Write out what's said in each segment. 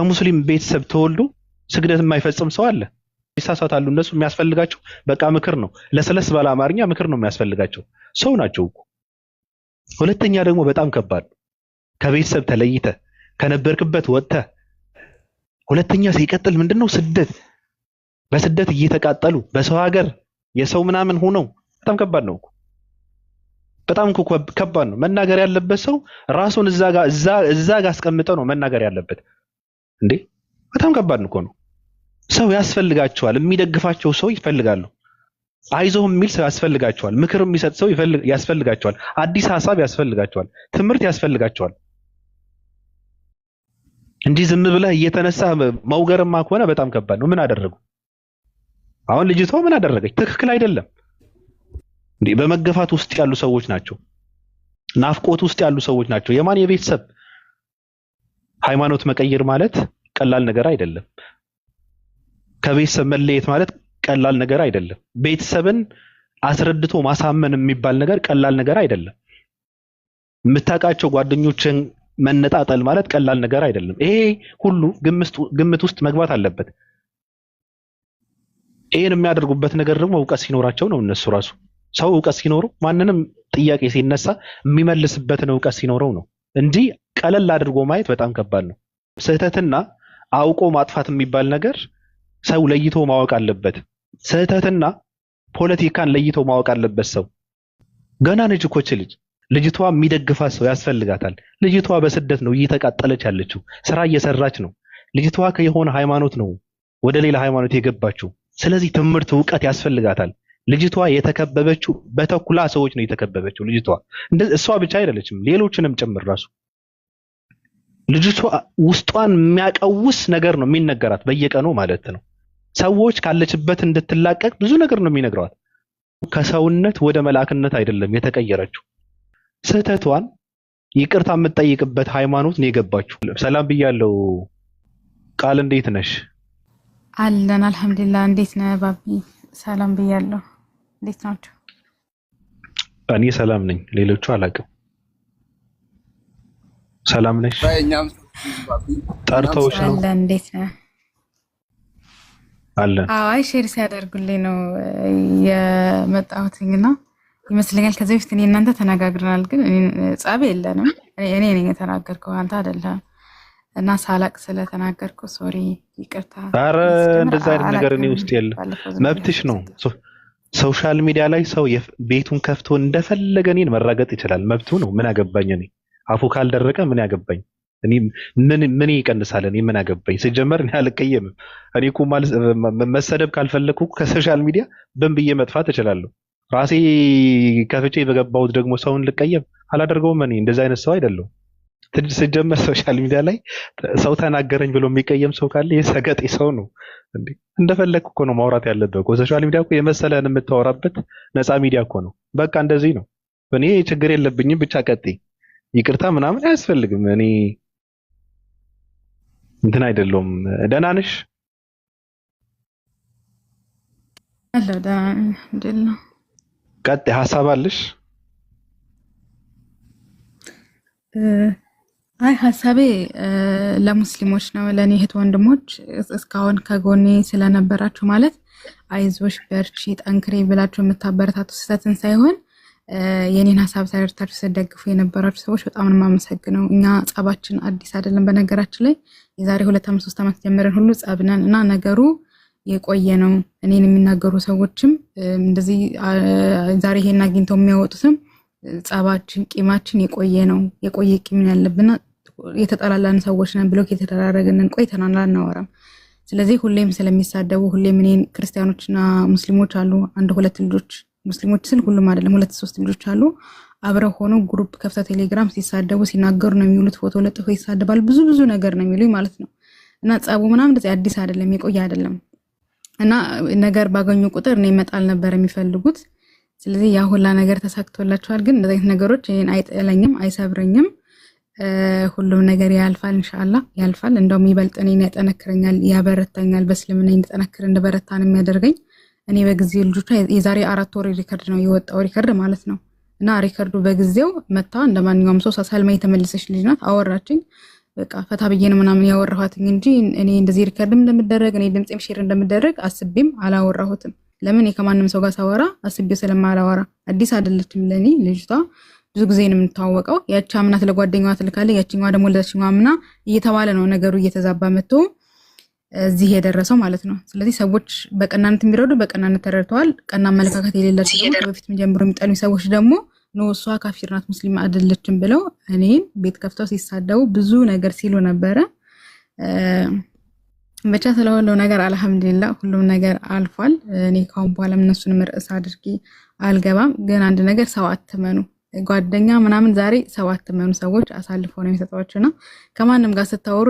ከሙስሊም ቤተሰብ ተወልዶ ስግደት የማይፈጽም ሰው አለ። ይሳሳታሉ። እነሱ የሚያስፈልጋቸው በቃ ምክር ነው። ለስለስ ባለ አማርኛ ምክር ነው የሚያስፈልጋቸው። ሰው ናቸው እኮ። ሁለተኛ ደግሞ በጣም ከባድ ከቤተሰብ ተለይተ ከነበርክበት ወጥተ ሁለተኛ ሲቀጥል ምንድነው ስደት፣ በስደት እየተቃጠሉ በሰው ሀገር የሰው ምናምን ሆነው በጣም ከባድ ነው እኮ። በጣም ከባድ ነው። መናገር ያለበት ሰው ራሱን እዛ ጋር አስቀምጠው ነው መናገር ያለበት እንዴ። በጣም ከባድ እኮ ነው። ሰው ያስፈልጋቸዋል። የሚደግፋቸው ሰው ይፈልጋሉ። አይዞህ የሚል ሰው ያስፈልጋቸዋል። ምክር የሚሰጥ ሰው ያስፈልጋቸዋል። አዲስ ሐሳብ ያስፈልጋቸዋል። ትምህርት ያስፈልጋቸዋል። እንዲህ ዝም ብለህ እየተነሳ መውገርማ ከሆነ በጣም ከባድ ነው። ምን አደረጉ? አሁን ልጅቷ ምን አደረገች? ትክክል አይደለም እንዴ። በመገፋት ውስጥ ያሉ ሰዎች ናቸው። ናፍቆት ውስጥ ያሉ ሰዎች ናቸው። የማን የቤተሰብ ሃይማኖት መቀየር ማለት ቀላል ነገር አይደለም። ከቤተሰብ መለየት ማለት ቀላል ነገር አይደለም። ቤተሰብን አስረድቶ ማሳመን የሚባል ነገር ቀላል ነገር አይደለም። የምታውቃቸው ጓደኞችን መነጣጠል ማለት ቀላል ነገር አይደለም። ይሄ ሁሉ ግምት ውስጥ መግባት አለበት። ይሄን የሚያደርጉበት ነገር ደግሞ እውቀት ሲኖራቸው ነው። እነሱ ራሱ ሰው እውቀት ሲኖሩ ማንንም ጥያቄ ሲነሳ የሚመልስበትን እውቀት ሲኖረው ነው እንጂ ቀለል አድርጎ ማየት በጣም ከባድ ነው። ስህተትና አውቆ ማጥፋት የሚባል ነገር ሰው ለይቶ ማወቅ አለበት። ስህተትና ፖለቲካን ለይቶ ማወቅ አለበት ሰው። ገና ነች እኮ ልጅቷ የሚደግፋት ሰው ያስፈልጋታል። ልጅቷ በስደት ነው እየተቃጠለች ያለችው፣ ስራ እየሰራች ነው። ልጅቷ ከየሆነ ሃይማኖት ነው ወደ ሌላ ሃይማኖት የገባችው። ስለዚህ ትምህርት እውቀት ያስፈልጋታል። ልጅቷ የተከበበችው በተኩላ ሰዎች ነው የተከበበችው። ልጅቷ እሷ ብቻ አይደለችም፣ ሌሎችንም ጭምር ራሱ ልጅቷ ውስጧን የሚያቀውስ ነገር ነው የሚነገራት በየቀኑ ማለት ነው። ሰዎች ካለችበት እንድትላቀቅ ብዙ ነገር ነው የሚነግሯት። ከሰውነት ወደ መላእክነት አይደለም የተቀየረችው። ስህተቷን ይቅርታ የምትጠይቅበት ሃይማኖት ነው የገባችው። ሰላም ብያለሁ። ቃል እንዴት ነሽ? አለን አልሐምዱሊላህ። እንዴት ነህ ባቢ? ሰላም ብያለሁ። እንዴት ናችሁ? እኔ ሰላም ነኝ፣ ሌሎቹ አላውቅም። ሰላም ነሽ? ጠርተውሽ ነው? አለን። እንዴት ነህ? አለን። አይ ሼር ሲያደርጉልኝ ነው የመጣሁትና ይመስለኛል ከዚህ በፊት እኔ እናንተ ተነጋግረናል፣ ግን ጻቤ የለንም። እኔ ነኝ የተናገርከው አንተ አይደለም። እና ሳላቅ ስለተናገርኩ ሶሪ ይቅርታ። አረ እንደዛ አይነት ነገር እኔ ውስጥ የለም። መብትሽ ነው። ሶሻል ሚዲያ ላይ ሰው ቤቱን ከፍቶ እንደፈለገ እኔን መራገጥ ይችላል። መብቱ ነው። ምን አገባኝ እኔ? አፉ ካልደረቀ ምን ያገባኝ? እኔ ምን ይቀንሳል? እኔ ምን አገባኝ? ሲጀመር እኔ አልቀየምም። እኔ እኮ መሰደብ ካልፈለኩ ከሶሻል ሚዲያ ብዬ መጥፋት እችላለሁ። ራሴ ከፍቼ በገባሁት ደግሞ ሰውን ልቀየም አላደርገውም። እኔ እንደዛ አይነት ሰው አይደለሁም። ሲጀመር ሶሻል ሚዲያ ላይ ሰው ተናገረኝ ብሎ የሚቀየም ሰው ካለ የሰገጤ ሰው ነው እንዴ። እንደፈለክ እኮ ነው ማውራት ያለበት እኮ። ሶሻል ሚዲያ እኮ የመሰለን የምታወራበት ነፃ ሚዲያ እኮ ነው። በቃ እንደዚህ ነው። እኔ ችግር የለብኝም። ብቻ ቀጥይ። ይቅርታ ምናምን አያስፈልግም። እኔ እንትን አይደለሁም። ደህና ነሽ? አለ ደህና ነኝ። ቀጥይ። ሀሳብ አለሽ? አይ ሀሳቤ ለሙስሊሞች ነው፣ ለኔ እህት ወንድሞች እስካሁን ከጎኔ ስለነበራችሁ ማለት አይዞሽ፣ በርቺ፣ ጠንክሬ ብላችሁ የምታበረታቱ ስህተትን ሳይሆን የኔን ሀሳብ ተረድታችሁ ስትደግፉ የነበራችሁ ሰዎች በጣም ነው የማመሰግነው። እኛ ጸባችን አዲስ አይደለም። በነገራችን ላይ የዛሬ 2-3 ዓመት ጀምረን ሁሉ ጸብነን እና ነገሩ የቆየ ነው። እኔን የሚናገሩ ሰዎችም እንደዚህ ዛሬ ይሄን አግኝተው የሚያወጡትም ጸባችን ቂማችን የቆየ ነው። የቆየ ቂም ያለብና የተጠላላን ሰዎች ነን። ብሎክ የተደራረግንን ቆይተናል፣ አናወራም። ስለዚህ ሁሌም ስለሚሳደቡ ሁሌም እኔን ክርስቲያኖችና ሙስሊሞች አሉ 1-2 ልጆች፣ ሙስሊሞች ስል ሁሉም አይደለም፣ 2-3 ልጆች አሉ አብረው ሆኖ ግሩፕ ከፍታ ቴሌግራም ሲሳደቡ ሲናገሩ ነው የሚውሉት። ፎቶ ለጥፈው ይሳደባሉ። ብዙ ነገር ነው የሚሉኝ ማለት ነው። እና ጸቡ ምናምን እንደዚህ አዲስ አይደለም፣ የቆየ አይደለም። እና ነገር ባገኙ ቁጥር እኔ መጣል ነበር የሚፈልጉት። ስለዚህ ያ ሁላ ነገር ተሳክቶላችኋል። ግን እንደዚህ ነገሮች እኔን አይጠለኝም፣ አይሰብረኝም። ሁሉም ነገር ያልፋል፣ ኢንሻአላህ ያልፋል። እንደውም ይበልጥ እኔን ያጠነክረኛል፣ ያበረታኛል። በእስልምና እንድጠነክር እንደበረታ ነው የሚያደርገኝ። እኔ በጊዜው ልጆቿ የዛሬ 4 ወር ሪከርድ ነው የወጣው ሪከርድ ማለት ነው። እና ሪከርዱ በጊዜው መታ እንደማንኛውም ሰው ሳልማ የተመለሰች ልጅ ናት። አወራችኝ በቃ ፈታ ብዬ ነው ምናምን ያወራኋት እንጂ እኔ እንደዚህ ሪከርድም እንደምደረግ እኔ ድምጼም ሼር እንደምደረግ አስቤም አላወራሁትም። ለምን ከማንም ሰው ጋር ሳወራ አስቤው ስለማላወራ። አዲስ አይደለችም ለኔ ልጅቷ፣ ብዙ ጊዜ ነው የምታወቀው። ያቺ አምናት ለጓደኛዋ ትልካለች፣ ያቺኛዋ ደግሞ ለዛችኛዋ አምና እየተባለ ነው ነገሩ እየተዛባ መጥቶ እዚህ የደረሰው ማለት ነው። ስለዚህ ሰዎች በቀናነት የሚረዱ በቀናነት ተረድተዋል። ቀና አመለካከት የሌላቸው ሰዎች በፊትም ጀምሮ የሚጠሉ ሰዎች ደግሞ ኖ እሷ ካፊር ናት ሙስሊም አይደለችም ብለው እኔን ቤት ከፍተው ሲሳደቡ ብዙ ነገር ሲሉ ነበረ። ብቻ ስለሆነው ነገር አልሐምዱሊላህ ሁሉም ነገር አልፏል። እኔ ካሁን በኋላ እነሱንም ርዕስ አድርጌ አልገባም። ግን አንድ ነገር ሰው አትመኑ፣ ጓደኛ ምናምን ዛሬ ሰው አትመኑ። ሰዎች አሳልፈው ነው የሚሰጧችሁና ከማንም ጋር ስታወሩ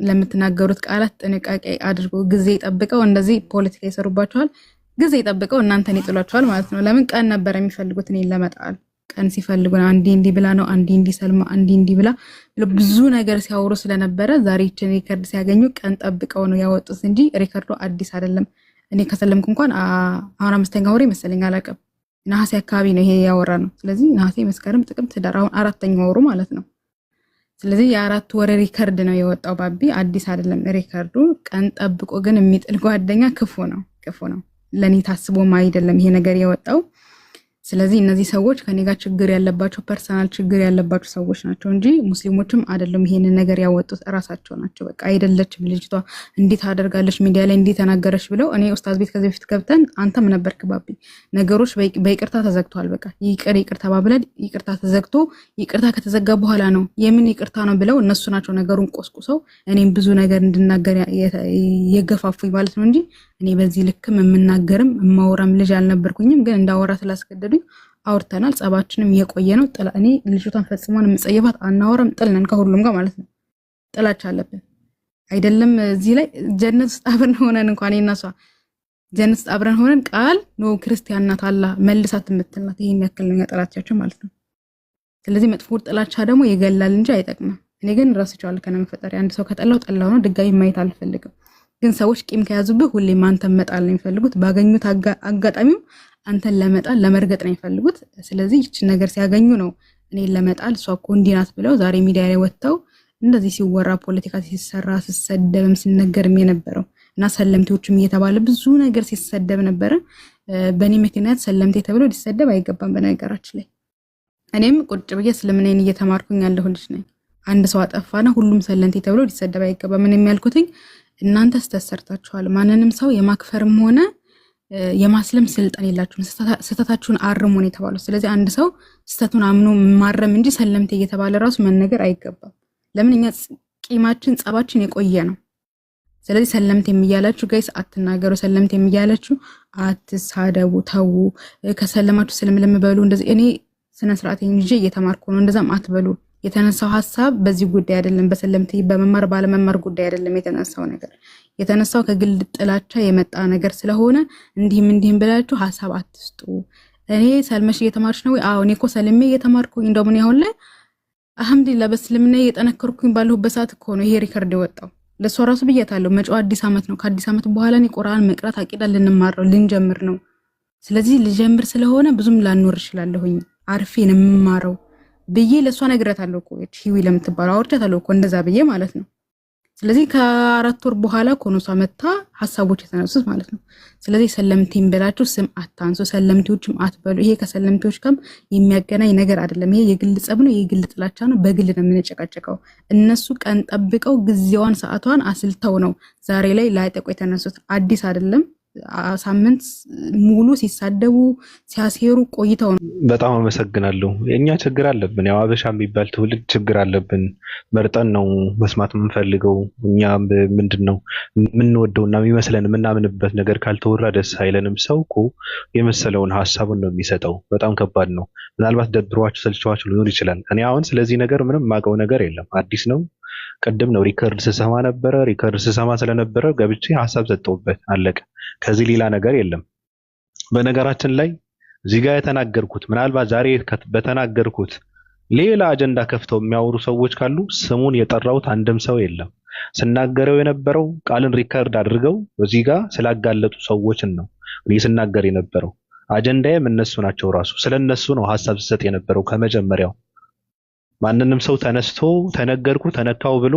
ለምትናገሩት ቃላት ጥንቃቄ አድርጉ። ጊዜ ጠብቀው እንደዚህ ፖለቲካ ይሰሩባችኋል። ጊዜ ጠብቀው እናንተን ይጥሏችኋል ማለት ነው። ለምን ቀን ነበር የሚፈልጉት እኔን ለመጣል። ቀን ሲፈልጉ ነው አንዲ እንዲ ብላ ነው አንዲ እንዲ ሰልማ አንዲ እንዲ ብላ ብዙ ነገር ሲያወሩ ስለነበረ ዛሬ ይችን ሪከርድ ሲያገኙ ቀን ጠብቀው ነው ያወጡት እንጂ ሪከርዱ አዲስ አይደለም። እኔ ከሰለምኩ እንኳን አሁን 5ኛ ወሬ መሰለኝ አላውቅም። ነሐሴ አካባቢ ነው ይሄ ያወራ ነው። ስለዚህ ነሐሴ፣ መስከረም፣ ጥቅምት፣ ህዳር አሁን 4ኛ ወሩ ማለት ነው። ስለዚህ የ4 ወር ሪከርድ ነው የወጣው ባቢ፣ አዲስ አይደለም ሪከርዱ። ቀን ጠብቆ ግን የሚጥል ጓደኛ ክፉ ነው። ለኔ ታስቦም አይደለም ይሄ ነገር የወጣው። ስለዚህ እነዚህ ሰዎች ከኔ ጋር ችግር ያለባቸው ፐርሰናል ችግር ያለባቸው ሰዎች ናቸው እንጂ ሙስሊሞችም አይደሉም። ይሄንን ነገር ያወጡት እራሳቸው ናቸው። በቃ አይደለችም ልጅቷ እንዴት አደርጋለች ሚዲያ ላይ እንዴት ተናገረች ብለው እኔ ኡስታዝ ቤት ከዚህ በፊት ገብተን አንተም ነበርክ ባቢ፣ ነገሮች በይቅርታ ተዘግቷል። በቃ ይቅር ተባብለን ይቅርታ ተዘግቶ ይቅርታ ከተዘጋ በኋላ ነው የምን ይቅርታ ነው ብለው እነሱ ናቸው ነገሩን ቆስቁሰው እኔም ብዙ ነገር እንድናገር የገፋፉኝ ማለት ነው እንጂ እኔ በዚህ ልክም የምናገርም የማወራም ልጅ አልነበርኩኝም። ግን እንዳወራ ስላስገደዱኝ አውርተናል። ጸባችንም የቆየ ነው። እኔ ልጅቷን ፈጽሞን የምጸየፋት አናወራም፣ ጥልነን ከሁሉም ጋር ማለት ነው። ጥላቻ አለብን አይደለም። እዚህ ላይ ጀነት ውስጥ አብረን ሆነን እንኳን እኔና እሷ ጀነት ውስጥ አብረን ሆነን ቃል ነው ክርስቲያን ናት አላህ መልሳት የምትልናት ይሄን ያክል ነው ጥላቻቸው ማለት ነው። ስለዚህ መጥፎ ጥላቻ ደግሞ ይገላል እንጂ አይጠቅምም። እኔ ግን ራስቻለሁ ከነመፈጠሪ አንድ ሰው ከጠላው ጠላው ነው፣ ድጋሚ ማየት አልፈልግም። ግን ሰዎች ቂም ከያዙብህ ሁሌም አንተን መጣል ነው የሚፈልጉት። ባገኙት አጋጣሚው አንተን ለመጣል ለመርገጥ ነው የሚፈልጉት። ስለዚህ ይህችን ነገር ሲያገኙ ነው እኔን ለመጣል እሷ እኮ እንዲህ ናት ብለው ዛሬ ሚዲያ ላይ ወጥተው እንደዚህ ሲወራ ፖለቲካ ሲሰራ ሲሰደብም ሲነገርም የነበረው እና ሰለምቴዎችም እየተባለ ብዙ ነገር ሲሰደብ ነበረ። በእኔ ምክንያት ሰለምቴ ተብሎ ሊሰደብ አይገባም። በነገራችን ላይ እኔም ቁጭ ብዬ እስልምናን እየተማርኩኝ ያለሁ ልጅ ነኝ። አንድ ሰው አጠፋና ሁሉም ሰለምቴ ተብሎ ሊሰደብ አይገባም። ምን የሚያልኩትኝ እናንተ ስተሰርታችኋል። ማንንም ሰው የማክፈርም ሆነ የማስለም ስልጣን የላችሁም። ስተታችሁን አርሙ ነው የተባለው። ስለዚህ አንድ ሰው ስተቱን አምኖ ማረም እንጂ ሰለምቴ እየተባለ ራሱ መነገር አይገባም። ለምን እኛ ቂማችን ጸባችን የቆየ ነው። ስለዚህ ሰለምቴ የሚያላችሁ ጋይስ አትናገሩ። ሰለምቴ የሚያላችሁ አትሳደቡ፣ ተው። ከሰለማችሁ ስልምልም በሉ። እንደዚህ እኔ ስነ ስርዓቴን ይዤ እየተማርኩ ነው። እንደዛም አትበሉ። የተነሳው ሐሳብ በዚህ ጉዳይ አይደለም፣ በሰለምቴ በመማር ባለመማር ጉዳይ አይደለም የተነሳው ነገር። የተነሳው ከግል ጥላቻ የመጣ ነገር ስለሆነ እንዲህም ብላችሁ ሐሳብ አትስጡ። እኔ ሰልመሽ እየተማርሽ ነው? አዎ እኔ እኮ ሰልሜ እየተማርኩኝ እንደው ምን ያሁን ላይ አልሐምዱሊላህ በስልምና እየጠነከርኩኝ ባለሁበት ሰዓት እኮ ነው ይሄ ሪከርድ የወጣው። ለሷ ራሱ ብያታለሁ። መጪው አዲስ ዓመት ነው። ከአዲስ ዓመት በኋላ እኔ ቁርአን መቅራት አቂዳ ልንጀምር ነው። ስለዚህ ልጀምር ስለሆነ ብዙም ላኖር እችላለሁኝ አርፌን የምማረው ብዬ ለሷ ነግረታለሁ እኮ ሂዊ ለምትባለው አውርቻታለሁ እኮ እንደዛ ብዬ ማለት ነው። ስለዚህ ከ4 ወር በኋላ ኮኖሳ መታ ሐሳቦች የተነሱት ማለት ነው። ስለዚህ ሰለምቴን ብላችሁ ስም አታንሱ፣ ሰለምቴዎችም አትበሉ። ይሄ ከሰለምቴዎች ጋር የሚያገናኝ ነገር አይደለም። ይሄ የግል ጸብ ነው፣ የግል ጥላቻ ነው። በግል ነው የምንጨቃጨቀው። እነሱ ቀን ጠብቀው ጊዜዋን ሰዓቷን አስልተው ነው ዛሬ ላይ ላይጠቁ የተነሱት። አዲስ አይደለም። ሳምንት ሙሉ ሲሳደቡ ሲያሴሩ ቆይተው ነው። በጣም አመሰግናለሁ። የኛ ችግር አለብን። ያው አበሻ የሚባል ትውልድ ችግር አለብን። መርጠን ነው መስማት የምንፈልገው። እኛ ምንድነው የምንወደውና የሚመስለን የምናምንበት ነገር ካልተወራ ደስ አይለንም። ሰው እኮ የመሰለውን ሀሳቡን ነው የሚሰጠው። በጣም ከባድ ነው። ምናልባት ደብሯችሁ ሰልችዋችሁ ሊሆን ይችላል። እኔ አሁን ስለዚህ ነገር ምንም የማውቀው ነገር የለም። አዲስ ነው። ቅድም ነው ሪከርድ ስሰማ ነበረ። ሪከርድ ስሰማ ስለነበረ ገብቼ ሀሳብ ሰጠውበት፣ አለቀ። ከዚህ ሌላ ነገር የለም። በነገራችን ላይ እዚህ ጋር የተናገርኩት ምናልባት ዛሬ በተናገርኩት ሌላ አጀንዳ ከፍተው የሚያወሩ ሰዎች ካሉ ስሙን የጠራሁት አንድም ሰው የለም። ስናገረው የነበረው ቃልን ሪከርድ አድርገው እዚህ ጋር ስላጋለጡ ሰዎችን ነው እኔ ስናገር የነበረው። አጀንዳዬም እነሱ ናቸው። ራሱ ስለነሱ ነው ሀሳብ ስሰጥ የነበረው ከመጀመሪያው። ማንንም ሰው ተነስቶ ተነገርኩ ተነካው ብሎ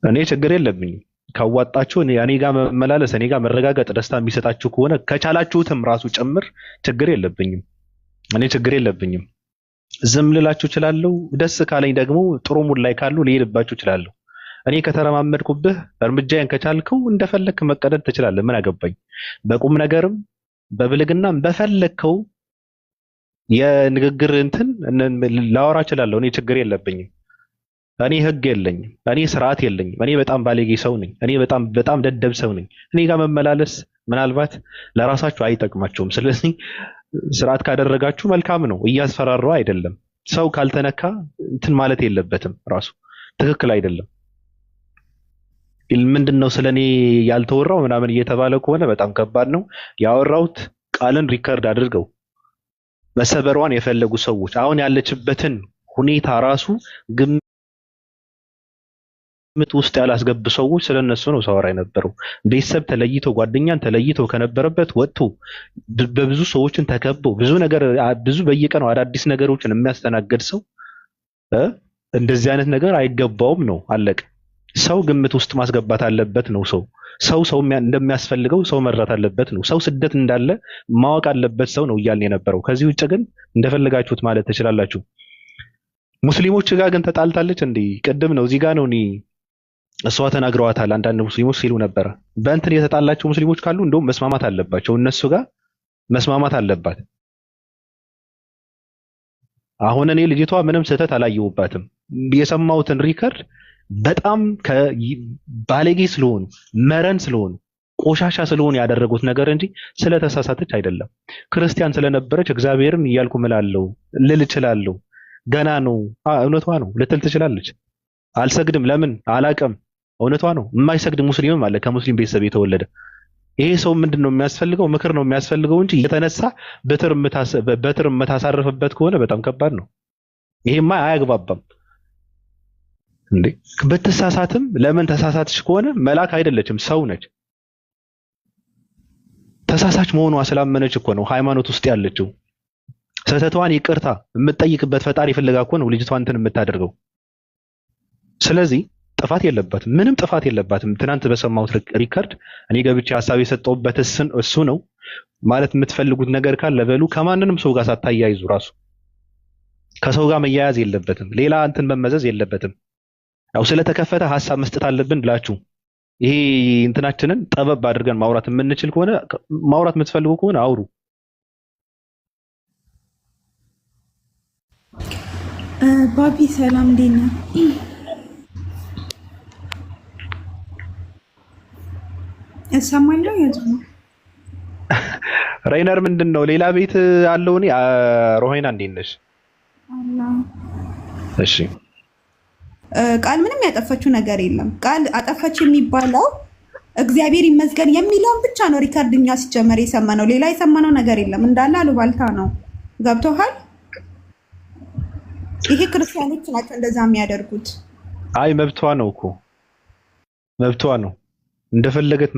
እኔ ችግር የለብኝም። ካዋጣችሁ እኔ ጋር መመላለስ እኔ ጋር መረጋገጥ ደስታ የሚሰጣችሁ ከሆነ ከቻላችሁትም ራሱ ጭምር ችግር የለብኝም። እኔ ችግር የለብኝም። ዝም ልላችሁ እችላለሁ። ደስ ካለኝ ደግሞ ጥሩ ሙድ ላይ ካሉ ልሄድባችሁ እችላለሁ። እኔ ከተረማመድኩብህ እርምጃዬን ከቻልከው እንደፈለክ መቀደድ ትችላለህ። ምን አገባኝ? በቁም ነገርም በብልግናም በፈለከው የንግግር እንትን ላወራ እችላለሁ። እኔ ችግር የለብኝም። እኔ ህግ የለኝም። እኔ ስርዓት የለኝም። እኔ በጣም ባለጌ ሰው ነኝ። እኔ በጣም ደደብ ሰው ነኝ። እኔ ጋር መመላለስ ምናልባት ለራሳችሁ አይጠቅማችሁም። ስለዚህ ስርዓት ካደረጋችሁ መልካም ነው። እያስፈራሩ አይደለም። ሰው ካልተነካ እንትን ማለት የለበትም። ራሱ ትክክል አይደለም። ምንድነው ስለኔ ያልተወራው ምናምን እየተባለ ከሆነ በጣም ከባድ ነው። ያወራሁት ቃልን ሪከርድ አድርገው መሰበሯን የፈለጉ ሰዎች አሁን ያለችበትን ሁኔታ ራሱ ግምት ውስጥ ያላስገቡ ሰዎች ስለነሱ ነው ሳወራ የነበረው። ቤተሰብ ተለይቶ ጓደኛን ተለይቶ ከነበረበት ወጥቶ በብዙ ሰዎችን ተከቦ ብዙ በየቀኑ አዳዲስ ነገሮችን የሚያስተናግድ ሰው እንደዚህ አይነት ነገር አይገባውም ነው። አለቀ። ሰው ግምት ውስጥ ማስገባት አለበት ነው። ሰው እንደሚያስፈልገው ሰው መራት አለበት ነው። ሰው ስደት እንዳለ ማወቅ አለበት ሰው ነው እያልን የነበረው። ከዚህ ውጭ ግን እንደፈለጋችሁት ማለት ትችላላችሁ። ሙስሊሞች ጋር ግን ተጣልታለች እንዴ? ቅድም ነው እዚህ ጋር ነው እሷ ተናግረዋታል። አንዳንድ ሙስሊሞች ሲሉ ነበረ በእንትን የተጣላቸው ሙስሊሞች ካሉ እንደውም መስማማት አለባቸው። እነሱ ጋር መስማማት አለባት። አሁን እኔ ልጅቷ ምንም ስህተት አላየሁባትም። የሰማሁትን ሪከርድ በጣም ባለጌ ስለሆኑ መረን ስለሆኑ ቆሻሻ ስለሆኑ ያደረጉት ነገር እንጂ ስለተሳሳተች አይደለም። ክርስቲያን ስለነበረች እግዚአብሔርን እያልኩ ምላለሁ ልል እችላለሁ። ገና ነው። እውነቷ ነው ልትል ትችላለች። አልሰግድም ለምን አላቅም። እውነቷ ነው። የማይሰግድ ሙስሊምም አለ ከሙስሊም ቤተሰብ የተወለደ። ይሄ ሰው ምንድነው የሚያስፈልገው? ምክር ነው የሚያስፈልገው እንጂ የተነሳ በትር የምታሳርፍበት ከሆነ በጣም ከባድ ነው። ይሄማ አያግባባም እንዴ። ብትሳሳትም ለምን ተሳሳትሽ ከሆነ መልአክ አይደለችም፣ ሰው ነች። ተሳሳች መሆኗ ስላመነች እኮ ነው ሃይማኖት ውስጥ ያለችው። ስህተቷን ይቅርታ የምትጠይቅበት ፈጣሪ ፍለጋ እኮ ነው ልጅቷ እንትን የምታደርገው። ስለዚህ ጥፋት የለባትም፣ ምንም ጥፋት የለባትም። ትናንት በሰማሁት ሪከርድ እኔ ገብቼ ሀሳብ የሰጠሁበት እሱ ነው። ማለት የምትፈልጉት ነገር ካለ በሉ። ከማንንም ሰው ጋር ሳታያይዙ ራሱ ከሰው ጋር መያያዝ የለበትም። ሌላ እንትን መመዘዝ የለበትም። ያው ስለተከፈተ ሀሳብ መስጠት አለብን ብላችሁ ይሄ እንትናችንን ጠበብ አድርገን ማውራት የምንችል ከሆነ ማውራት የምትፈልጉ ከሆነ አውሩ። ባቢ ሰላም፣ እንዴት ነህ? እሰማለሁ። ያዙ ሬይነር ምንድን ነው ሌላ ቤት አለው? እኔ ሮሃይና እንዴት ነሽ? እሺ ቃል ምንም ያጠፈችው ነገር የለም። ቃል አጠፈች የሚባለው እግዚአብሔር ይመስገን የሚለውን ብቻ ነው ሪካርድኛ ሲጀመር የሰማነው። ሌላ የሰማነው ነገር የለም። እንዳለ አሉባልታ ነው። ገብቶሃል? ይሄ ክርስቲያኖች ናቸው እንደዛ የሚያደርጉት። አይ መብቷ ነው እኮ መብቷ ነው። እንደፈለገች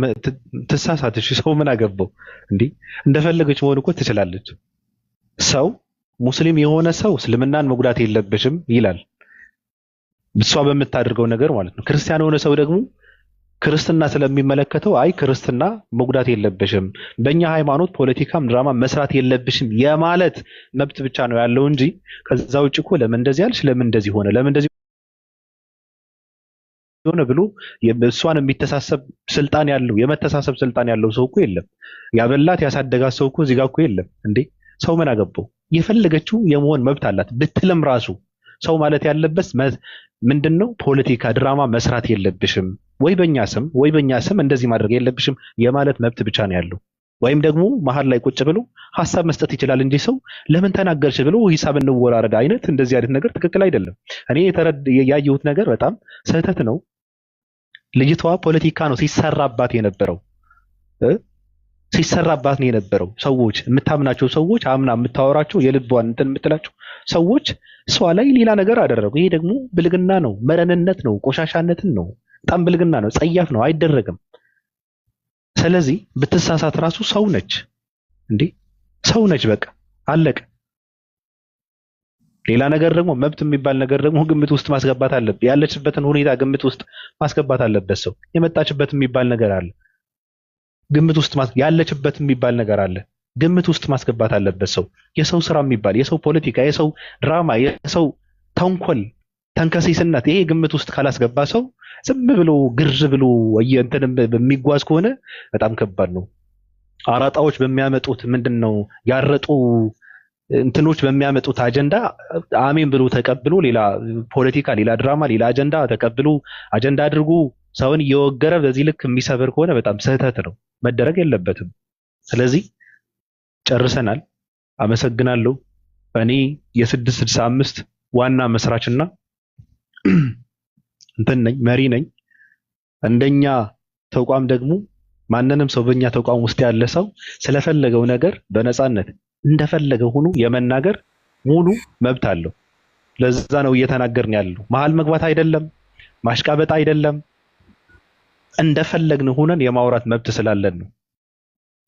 ትሳሳትሽ። ሰው ምን አገባው እንዴ? እንደፈለገች መሆን እኮ ትችላለች። ሰው ሙስሊም የሆነ ሰው እስልምናን መጉዳት የለበሽም ይላል፣ እሷ በምታደርገው ነገር ማለት ነው። ክርስቲያን የሆነ ሰው ደግሞ ክርስትና ስለሚመለከተው አይ ክርስትና መጉዳት የለበሽም፣ በእኛ ሃይማኖት ፖለቲካም ድራማ መስራት የለብሽም የማለት መብት ብቻ ነው ያለው እንጂ ከዛ ውጭ እኮ ለምን እንደዚህ ያልሽ፣ ለምን እንደዚህ ሆነ፣ ለምን እንደዚህ ሆነ ብሎ እሷን የሚተሳሰብ ስልጣን ያለው የመተሳሰብ ስልጣን ያለው ሰው እኮ የለም። ያበላት ያሳደጋት ሰው እኮ እዚህ ጋር እኮ የለም እንዴ። ሰው ምን አገባው? የፈለገችው የመሆን መብት አላት ብትልም ራሱ ሰው ማለት ያለበት ምንድነው? ፖለቲካ ድራማ መስራት የለብሽም ወይ በእኛ ስም እንደዚህ ማድረግ የለብሽም የማለት መብት ብቻ ነው ያለው። ወይም ደግሞ መሀል ላይ ቁጭ ብሎ ሀሳብ መስጠት ይችላል እንጂ ሰው ለምን ተናገርሽ ብሎ ሂሳብ እንወራረድ አይነት እንደዚህ አይነት ነገር ትክክል አይደለም። እኔ ያየሁት ነገር በጣም ስህተት ነው። ልጅቷ ፖለቲካ ነው ሲሰራባት የነበረው ሰዎች የምታምናቸው ሰዎች አምና የምታወራቸው የልቧን እንትን የምትላቸው ሰዎች እሷ ላይ ሌላ ነገር አደረጉ። ይሄ ደግሞ ብልግና ነው፣ መረንነት ነው፣ ቆሻሻነትን ነው። በጣም ብልግና ነው፣ ጸያፍ ነው፣ አይደረግም። ስለዚህ ብትሳሳት ራሱ ሰው ነች እንዴ፣ ሰው ነች። በቃ አለቀ። ሌላ ነገር ደግሞ መብት የሚባል ነገር ደግሞ ግምት ውስጥ ማስገባት አለበት። ያለችበትን ሁኔታ ግምት ውስጥ ማስገባት አለበት። ሰው የመጣችበት የሚባል ነገር አለ። ግምት ውስጥ ያለችበት የሚባል ነገር አለ። ግምት ውስጥ ማስገባት አለበት። ሰው የሰው ስራ የሚባል የሰው ፖለቲካ፣ የሰው ድራማ፣ የሰው ተንኮል፣ ተንከሲስነት ይሄ ግምት ውስጥ ካላስገባ ሰው ዝም ብሎ ግር ብሎ እንትን በሚጓዝ ከሆነ በጣም ከባድ ነው። አራጣዎች በሚያመጡት ምንድነው ያረጡ እንትኖች በሚያመጡት አጀንዳ አሜን ብሎ ተቀብሎ ሌላ ፖለቲካ፣ ሌላ ድራማ፣ ሌላ አጀንዳ ተቀብሎ አጀንዳ አድርጎ ሰውን እየወገረ በዚህ ልክ የሚሰብር ከሆነ በጣም ስህተት ነው፣ መደረግ የለበትም። ስለዚህ ጨርሰናል። አመሰግናለሁ። እኔ የ665 ዋና መስራችና እንትን ነኝ፣ መሪ ነኝ። እንደኛ ተቋም ደግሞ ማንንም ሰው በእኛ ተቋም ውስጥ ያለ ሰው ስለፈለገው ነገር በነፃነት እንደፈለገው ሆኖ የመናገር ሙሉ መብት አለው። ለዛ ነው እየተናገርን ያለው። መሀል መግባት አይደለም፣ ማሽቃበጥ አይደለም። እንደፈለግን ሆነን የማውራት መብት ስላለን ነው።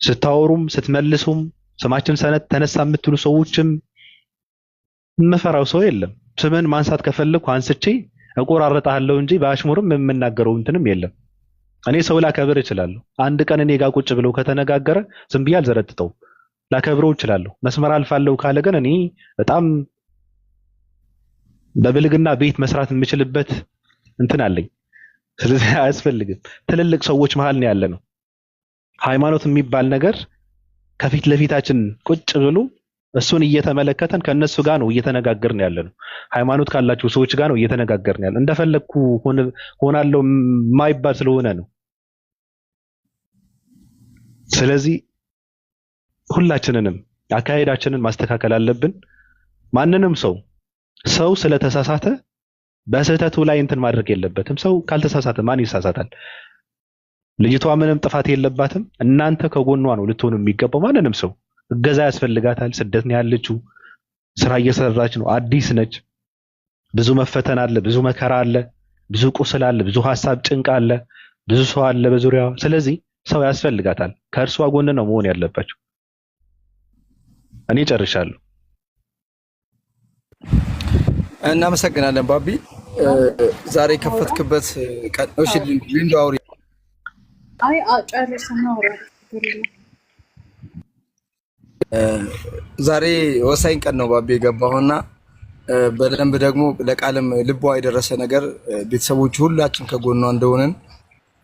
ስታወሩም ስትመልሱም ስማችን ሰነት ተነሳ የምትሉ ሰዎችም የምፈራው ሰው የለም። ስምን ማንሳት ከፈለኩ አንስቼ እቆራረጣለሁ እንጂ በአሽሙርም የምናገረው እንትንም የለም። እኔ ሰው ላከብር እችላለሁ። አንድ ቀን እኔ ጋር ቁጭ ብለው ከተነጋገረ ዝም ብዬ አልዘረጥጠውም፣ ላከብረው እችላለሁ። መስመር አልፋለሁ ካለ ግን እኔ በጣም በብልግና ቤት መስራት የምችልበት እንትን አለኝ። ስለዚህ አያስፈልግም። ትልልቅ ሰዎች መሀል ነው ያለ ነው። ሃይማኖት የሚባል ነገር ከፊት ለፊታችን ቁጭ ብሎ እሱን እየተመለከተን ከነሱ ጋር ነው እየተነጋገርን ያለ ነው። ሃይማኖት ካላችሁ ሰዎች ጋር ነው እየተነጋገርን ያለ። እንደፈለኩ ሆናለሁ የማይባል ስለሆነ ነው። ስለዚህ ሁላችንንም አካሄዳችንን ማስተካከል አለብን። ማንንም ሰው ስለተሳሳተ በስህተቱ ላይ እንትን ማድረግ የለበትም። ሰው ካልተሳሳተ ማን ይሳሳታል? ልጅቷ ምንም ጥፋት የለባትም። እናንተ ከጎኗ ነው ልትሆኑ የሚገባው። ማንንም ሰው እገዛ ያስፈልጋታል። ስደት ነው ያለችው፣ ስራ እየሰራች ነው፣ አዲስ ነች። ብዙ መፈተን አለ፣ ብዙ መከራ አለ፣ ብዙ ቁስል አለ፣ ብዙ ሀሳብ ጭንቅ አለ፣ ብዙ ሰው አለ በዙሪያዋ። ስለዚህ ሰው ያስፈልጋታል። ከእርሷ ጎን ነው መሆን ያለባቸው። እኔ ጨርሻለሁ። እናመሰግናለን ባቢ። ዛሬ ከፈትክበት ቀን እሺ፣ ሊንዶ አውሪ። አይ ጨርሰና አውራ። ዛሬ ወሳኝ ቀን ነው ባቢ የገባውና በደንብ ደግሞ ለቃልም ልቧ የደረሰ ነገር ቤተሰቦች ሁላችን ከጎኗ እንደሆነን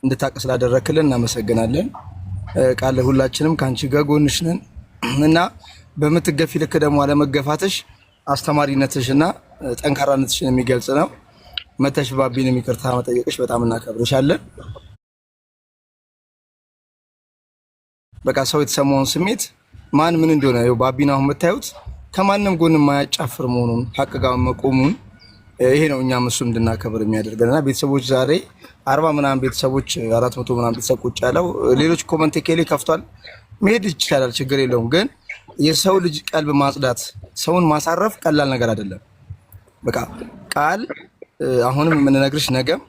እንድታውቅ ስላደረክልን እናመሰግናለን። ቃል ሁላችንም ካንቺ ጋር ጎንሽ ነን እና በምትገፊ ልክ ደግሞ አለመገፋትሽ አስተማሪነትሽና ጠንካራነትሽን የሚገልጽ ነው። መተሽ ባቢን ይቅርታ መጠየቅሽ በጣም እናከብርሻለን። በቃ ሰው የተሰማውን ስሜት ማን ምን እንደሆነ ይኸው ባቢን አሁን የምታዩት ከማንም ጎን የማያጫፍር መሆኑን ሀቅ ጋር መቆሙን ይሄ ነው እኛም እሱ እንድናከብር የሚያደርገንና ቤተሰቦች ዛሬ 40 ምናምን ቤተሰቦች 400 ምናምን ቤተሰብ ቁጭ ያለው ሌሎች ኮመንት ኬሌ ከፍቷል። መሄድ ይችላል፣ ችግር የለውም። ግን የሰው ልጅ ቀልብ ማጽዳት፣ ሰውን ማሳረፍ ቀላል ነገር አይደለም። በቃ ቃል አሁንም የምንነግርሽ ነገም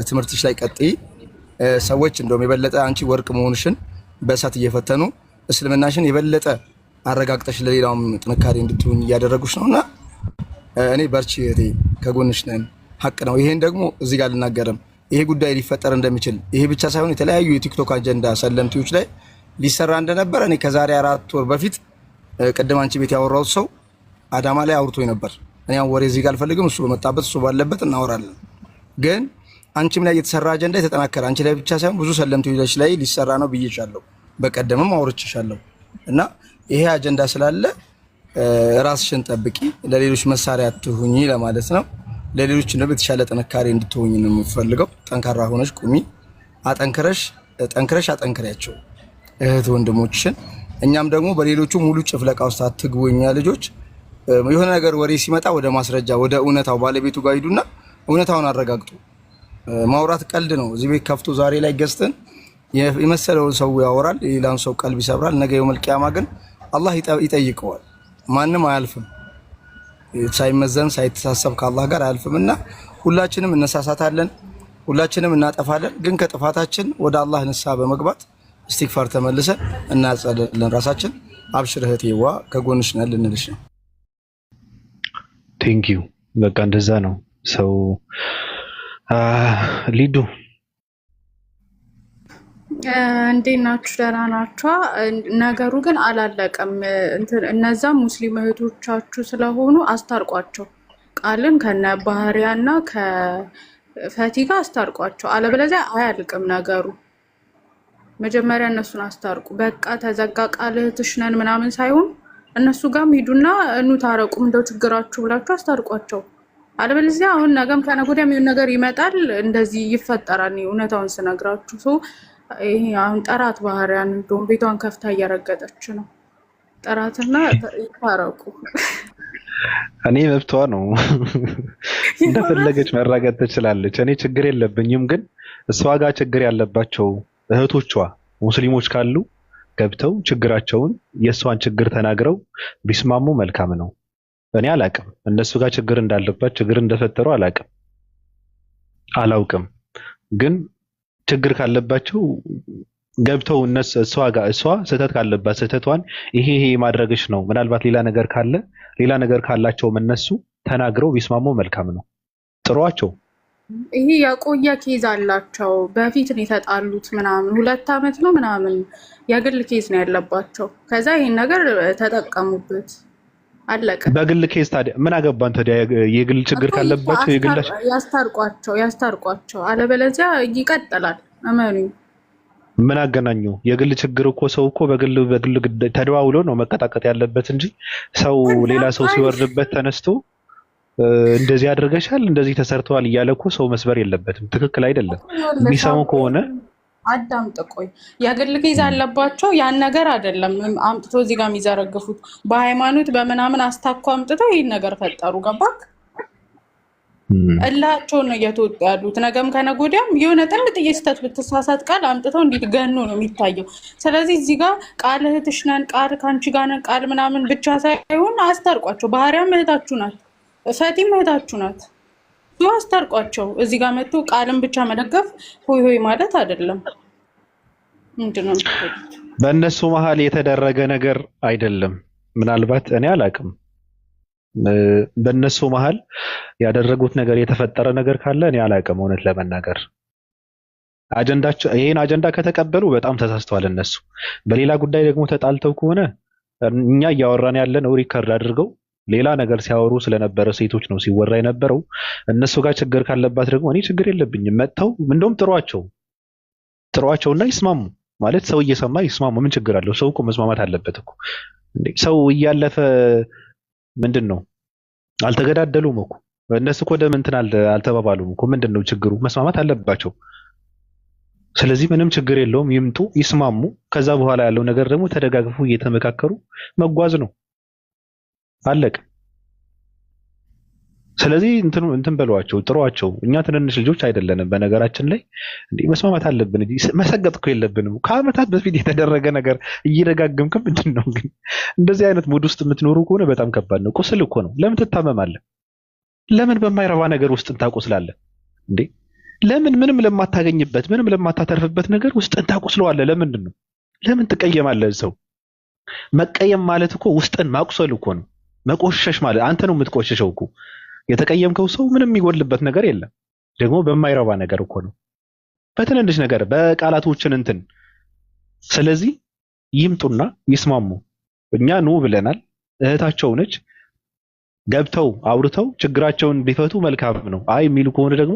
ትምህርትሽ ላይ ቀጥይ። ሰዎች እንደውም የበለጠ አንቺ ወርቅ መሆንሽን በእሳት እየፈተኑ እስልምናሽን የበለጠ አረጋግጠሽ ለሌላውም ጥንካሬ እንድትሆኝ እያደረጉሽ ነውና እኔ በርቺ እህቴ፣ ከጎንሽ ነን። ሀቅ ነው። ይሄን ደግሞ እዚህ ጋር ልናገርም ይሄ ጉዳይ ሊፈጠር እንደሚችል ይሄ ብቻ ሳይሆን የተለያዩ የቲክቶክ አጀንዳ ሰለምቲዎች ላይ ሊሰራ እንደነበር እኔ ከዛሬ 4 ወር በፊት ቅድም አንቺ ቤት ያወራሁት ሰው አዳማ ላይ አውርቶኝ ነበር። እኔ አሁን ወሬ እዚህ ጋር አልፈልግም። እሱ በመጣበት እሱ ባለበት እናወራለን። ግን አንቺም ላይ የተሰራ አጀንዳ የተጠናከረ አንቺ ላይ ብቻ ሳይሆን ብዙ ሰለምቲዎች ላይ ሊሰራ ነው ብዬሻለሁ። በቀደምም አውርቼሻለሁ እና ይሄ አጀንዳ ስላለ ራስሽን ጠብቂ፣ ለሌሎች መሳሪያ አትሁኚ ለማለት ነው። ለሌሎች ነው የተሻለ ጥንካሬ እንድትሆኚ ነው የምፈልገው። ጠንካራ ሆነሽ ቁሚ፣ ጠንክረሽ አጠንክሪያቸው እህት ወንድሞችሽን። እኛም ደግሞ በሌሎቹ ሙሉ ጭፍለቃ ውስጥ አትግቡ። እኛ ልጆች የሆነ ነገር ወሬ ሲመጣ ወደ ማስረጃ ወደ እውነታው ባለቤቱ ጋር ሂዱና እውነታውን አረጋግጡ። ማውራት ቀልድ ነው። እዚህ ቤት ከፍቶ ዛሬ ላይ ገዝተን የመሰለውን ሰው ያወራል፣ ሌላውን ሰው ቀልብ ይሰብራል። ነገ የውመል ቂያማ ግን አላህ ይጠይቀዋል። ማንም አያልፍም፣ ሳይመዘን ሳይተሳሰብ ከአላህ ጋር አያልፍምና ሁላችንም እነሳሳታለን፣ ሁላችንም እናጠፋለን። ግን ከጥፋታችን ወደ አላህ ንስሐ በመግባት እስቲግፋር ተመልሰን እናጸልለን ራሳችን። አብሽር እህቴዋ ከጎንሽ ነን ልንልሽ ነው። ቴንክ ዩ በቃ እንደዛ ነው ሰው ሊዱ እንዴት ናችሁ? ደህና ናችሁ? ነገሩ ግን አላለቀም። እነዛ ሙስሊም እህቶቻችሁ ስለሆኑ አስታርቋቸው። ቃልን ከነ ባህሪያና ከፈቲ ጋር አስታርቋቸው። አለበለዚያ አያልቅም ነገሩ። መጀመሪያ እነሱን አስታርቁ። በቃ ተዘጋ ቃል እህትሽ ነን ምናምን ሳይሆን እነሱ ጋርም ሂዱና እኑ ታረቁ፣ እንደው ችግራችሁ ብላችሁ አስታርቋቸው። አለበለዚያ አሁን ነገም ከነገ ወዲያም የሆነ ነገር ይመጣል፣ እንደዚህ ይፈጠራል። እውነታውን ስነግራችሁ ይሄ አሁን ጠራት ባህሪያን እንደውም ቤቷን ከፍታ እያረገጠች ነው። ጠራትና ይታረቁ። እኔ መብቷ ነው እንደፈለገች መራገጥ ትችላለች። እኔ ችግር የለብኝም። ግን እሷ ጋር ችግር ያለባቸው እህቶቿ ሙስሊሞች ካሉ ገብተው ችግራቸውን የእሷን ችግር ተናግረው ቢስማሙ መልካም ነው። እኔ አላቅም እነሱ ጋር ችግር እንዳለባት ችግር እንደፈጠሩ አላውቅም። ግን ችግር ካለባቸው ገብተው እሷ ስህተት ካለባት ስህተቷን ይሄ ማድረግሽ ነው፣ ምናልባት ሌላ ነገር ካላቸውም እነሱ ተናግረው ቢስማሙ መልካም ነው። ጥሯቸው። ይሄ የቆየ ኬዝ አላቸው። በፊት ነው የተጣሉት ምናምን 2 ዓመት ነው ምናምን የግል ኬዝ ነው ያለባቸው። ከዛ ይሄን ነገር ተጠቀሙበት፣ አለቀ። በግል ኬዝ ታዲያ ምን አገባን ታዲያ? የግል ችግር ካለባቸው ያስታርቋቸው፣ አለበለዚያ ይቀጥላል። አመኑ። ምን አገናኘው? የግል ችግር እኮ ሰው እኮ በግል ተደዋውሎ ነው መቀጣቀጥ ያለበት እንጂ ሰው ሌላ ሰው ሲወርድበት ተነስቶ እንደዚህ አድርገሻል እንደዚህ ተሰርተዋል እያለ እኮ ሰው መስበር የለበትም። ትክክል አይደለም። የሚሰሙ ከሆነ አዳምጥ። ቆይ የግል ኬዝ አለባቸው። ያን ነገር አይደለም አምጥቶ እዚህ ጋር የሚዘረግፉት። በሃይማኖት በምናምን አስታኮ አምጥተው ይሄን ነገር ፈጠሩ። ገባክ? እላቸው ነው እየተወጡ ያሉት። ነገም ከነገ ወዲያም የሆነ ጥንጥዬ ስህተት ብትሳሳት ቃል አምጥተው እንዴት ገኖ ነው የሚታየው። ስለዚህ እዚህ ጋር ቃል እህትሽ ነን፣ ቃል ከአንቺ ጋር ነን፣ ቃል ምናምን ብቻ ሳይሆን አስታርቋቸው። ባህሪያም እህታችሁ ናት፣ ፈቲም እህታችሁ ናት። አስታርቋቸው። እዚህ ጋር መጥቶ ቃልን ብቻ መደገፍ ሆይ ሆይ ማለት አይደለም። ምንድነው በእነሱ መሀል የተደረገ ነገር አይደለም። ምናልባት እኔ አላቅም በእነሱ መሀል ያደረጉት ነገር የተፈጠረ ነገር ካለ እኔ አላቅም። እውነት ለመናገር ይሄን አጀንዳ ከተቀበሉ በጣም ተሳስተዋል እነሱ። በሌላ ጉዳይ ደግሞ ተጣልተው ከሆነ እኛ እያወራን ያለ ነው ሪከርድ አድርገው ሌላ ነገር ሲያወሩ ስለነበረ ሴቶች ነው ሲወራ የነበረው። እነሱ ጋር ችግር ካለባት ደግሞ እኔ ችግር የለብኝም። መጥተው እንደውም ጥሯቸውና ይስማሙ። ማለት ሰው እየሰማ ይስማሙ። ምን ችግር አለው? ሰው እኮ መስማማት አለበት እኮ። ሰው እያለፈ ምንድን ነው? አልተገዳደሉም እኮ እነሱ እኮ ደም እንትን አልተባባሉም እኮ። ምንድን ነው ችግሩ? መስማማት አለባቸው። ስለዚህ ምንም ችግር የለውም። ይምጡ፣ ይስማሙ። ከዛ በኋላ ያለው ነገር ደግሞ ተደጋግፉ እየተመካከሩ መጓዝ ነው። አለቀ። ስለዚህ እንትን በሏቸው፣ ጥሯቸው። እኛ ትንንሽ ልጆች አይደለንም። በነገራችን ላይ መስማማት አለብን እንጂ መሰገጥ እኮ የለብንም። ከዓመታት በፊት የተደረገ ነገር እየደጋገምክ ምንድን ነው ግን? እንደዚህ አይነት ሙድ ውስጥ የምትኖሩ ከሆነ በጣም ከባድ ነው። ቁስል እኮ ነው። ለምን ትታመማለህ? ለምን በማይረባ ነገር ውስጥ ታቆስላለህ እንዴ? ለምን ምንም ለማታገኝበት ምንም ለማታተርፍበት ነገር ውስጥ ታቆስለዋለህ? ለምንድን ነው? ለምን ትቀየማለህ? ሰው መቀየም ማለት እኮ ውስጥን ማቁሰል እኮ ነው። መቆሸሽ ማለት አንተ ነው የምትቆሸሸው እኮ። የተቀየምከው ሰው ምንም የሚጎልበት ነገር የለም። ደግሞ በማይረባ ነገር እኮ ነው፣ በትንንሽ ነገር በቃላቶችን እንትን። ስለዚህ ይምጡና ይስማሙ። እኛ ኑ ብለናል። እህታቸው ነች። ገብተው አውርተው ችግራቸውን ቢፈቱ መልካም ነው። አይ የሚሉ ከሆነ ደግሞ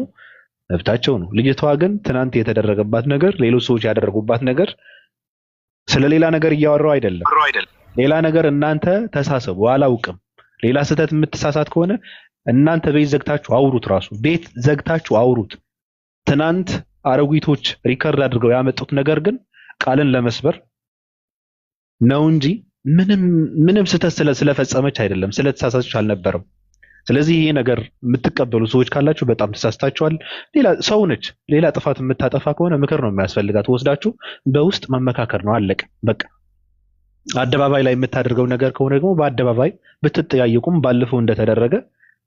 መብታቸው ነው። ልጅቷ ግን ትናንት የተደረገባት ነገር፣ ሌሎች ሰዎች ያደረጉባት ነገር ስለሌላ ነገር እያወራው አይደለም። ሌላ ነገር እናንተ ተሳሰቡ። አላውቅም። ሌላ ስህተት የምትሳሳት ከሆነ እናንተ ቤት ዘግታችሁ አውሩት። ራሱ ቤት ዘግታችሁ አውሩት። ትናንት አረጉቶች ሪከርድ አድርገው ያመጡት ነገር ግን ቃልን ለመስበር ነው እንጂ ምንም ስህተት ስለፈጸመች አይደለም፣ ስለተሳሳተች አልነበረም። ስለዚህ ይሄ ነገር የምትቀበሉ ሰዎች ካላችሁ በጣም ተሳስታችኋል። ሌላ ሰው ነች። ሌላ ጥፋት የምታጠፋ ከሆነ ምክር ነው የሚያስፈልጋት። ወስዳችሁ በውስጥ መመካከር ነው። አለቀ በቃ። አደባባይ ላይ የምታደርገው ነገር ከሆነ ደግሞ በአደባባይ ብትጠያየቁም ባለፈው እንደተደረገ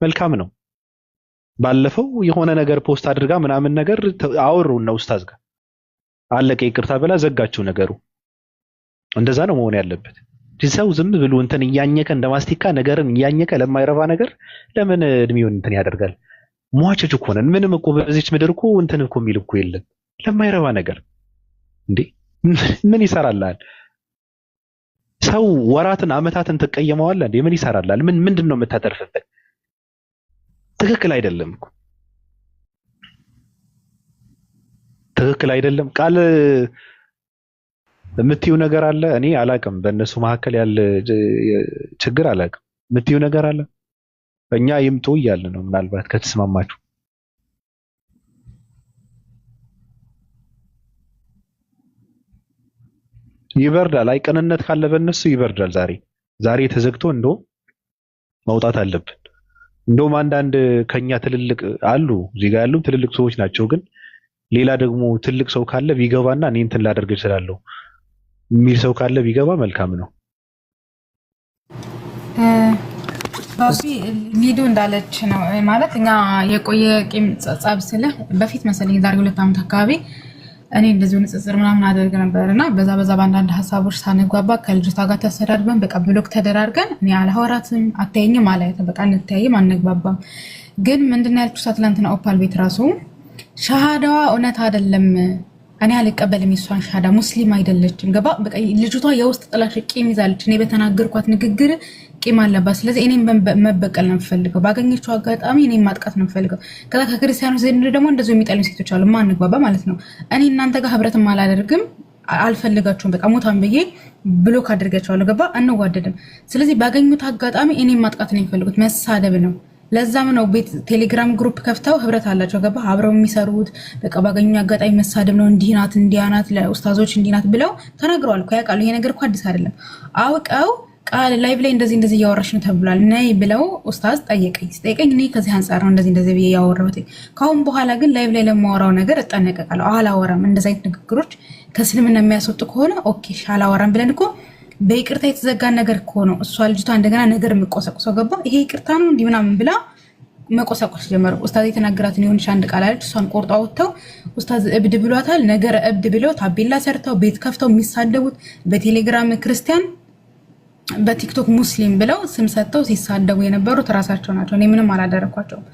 መልካም ነው። ባለፈው የሆነ ነገር ፖስት አድርጋ ምናምን ነገር አወሩና ኡስታዝ ጋር አለቀ፣ ይቅርታ ብላ ዘጋችሁ ነገሩ። እንደዛ ነው መሆን ያለበት። ሰው ዝም ብሎ እንትን እያኘከ እንደማስቲካ ነገርን እያኘከ ለማይረባ ነገር ለምን እድሜውን እንትን ያደርጋል? ሟቾች እኮ ነን። ምንም እኮ በዚች ምድር እኮ እንትን እኮ የሚል እኮ የለም ለማይረባ ነገር እንዴ ምን ይሰራልሃል? ሰው ወራትን አመታትን ትቀየመዋለህ እንዴ? ምን ይሰራልሃል? ምንድን ነው የምታተርፍበት? ትክክል አይደለም እኮ ትክክል አይደለም። ቃል የምትዩ ነገር አለ። እኔ አላቅም፣ በእነሱ መካከል ያለ ችግር አላቅም። የምትዩ ነገር አለ። በእኛ ይምጡ እያለ ነው። ምናልባት ከተስማማችሁ ይበርዳል። አይ ቅንነት ካለ በእነሱ ይበርዳል። ዛሬ ተዘግቶ እንደውም መውጣት አለብን። እንደውም አንዳንድ ከኛ ትልልቅ አሉ፣ እዚህ ጋር ያሉ ትልልቅ ሰዎች ናቸው። ግን ሌላ ደግሞ ትልቅ ሰው ካለ ቢገባና እኔ እንትን ላደርግ እችላለሁ የሚል ሰው ካለ ቢገባ መልካም ነው። ባቢ ሊዱ እንዳለች ነው ማለት እኛ የቆየ ቂም ጸብ ስለ በፊት መሰለኝ ዛሬ 2 ዓመት አካባቢ እኔ እንደዚሁ ንጽጽር ምናምን አደርግ ነበርና በዛ በአንዳንድ ሀሳቦች ሳንግባባ ከልጅቷ ጋር ተሰዳድበን በቃ ብሎክ ተደራርገን እኔ አላወራትም አታየኝም ማለት በቃ እንተያይም አንግባባም። ግን ምንድነው ያልኩት ትናንትና ኦፓል ቤት ራሱ ሻሃዳዋ እውነት አይደለም እኔ አልቀበልም የሷን ሻሃዳ ሙስሊም አይደለችም ገባ በቃ ልጅቷ የውስጥ ጥላሽ ቂም ይዛለች። እኔ በተናገርኳት ንግግር ቂም አለባት። ስለዚህ እኔም መበቀል ነው የምፈልገው፣ ባገኘችው አጋጣሚ እኔም ማጥቃት ነው የምፈልገው። ከዛ ከክርስቲያኖች ዘንድ ደግሞ እንደዚሁ የሚጠሉኝ ሴቶች አሉ ማንግባባ ማለት ነው። እኔ እናንተ ጋር ህብረትም አላደርግም አልፈልጋቸውም በቃ ሞታን ብዬ ብሎክ አድርጋቸዋለሁ ገባ አንዋደድም። ስለዚህ ባገኙት አጋጣሚ እኔም ማጥቃት ነው የሚፈልጉት መሳደብ ነው። ለዛም ነው ቤት ቴሌግራም ግሩፕ ከፍተው ህብረት አላቸው ገባ አብረው የሚሰሩት በቃ ባገኙ አጋጣሚ መሳደብ ነው። እንዲናት እንዲያናት ለኡስታዞች እንዲናት ብለው ተናግረዋል እኮ ያውቃሉ። ይሄ ነገር እኮ አዲስ አይደለም። አውቀው ቃል ላይቭ ላይ እንደዚህ እያወራሽ ነው ተብሏል ነይ ብለው ኡስታዝ ጠየቀኝ። እኔ ከዚህ አንፃር ነው እንደዚህ ብዬ ያወራሁት። ካሁን በኋላ ግን ላይቭ ላይ ለማወራው ነገር እጠነቀቃለሁ። አላወራም። እንደዚህ አይነት ንግግሮች ከእስልምና የሚያስወጡ ከሆነ ኦኬ አላወራም ብለን እኮ በይቅርታ የተዘጋን ነገር እኮ ነው። እሷ ልጅቷ እንደገና ነገር የምቆሰቁሰው ገባ ይሄ ይቅርታ ነው እንዲህ ምናምን ብላ መቆሰቆስ ጀመሩ። ኡስታዝ የተናገራትን የሆነች አንድ ቃል አለች። እሷን ቆርጦ አውጥተው ኡስታዝ እብድ ብሏታል ነገረ እብድ ብለው ታቤላ ሰርተው ቤት ከፍተው የሚሳደቡት በቴሌግራም ክርስቲያን በቲክቶክ ሙስሊም ብለው ስም ሰጥተው ሲሳደቡ የነበሩት ራሳቸው ናቸው። እኔ ምንም አላደረኳቸውም።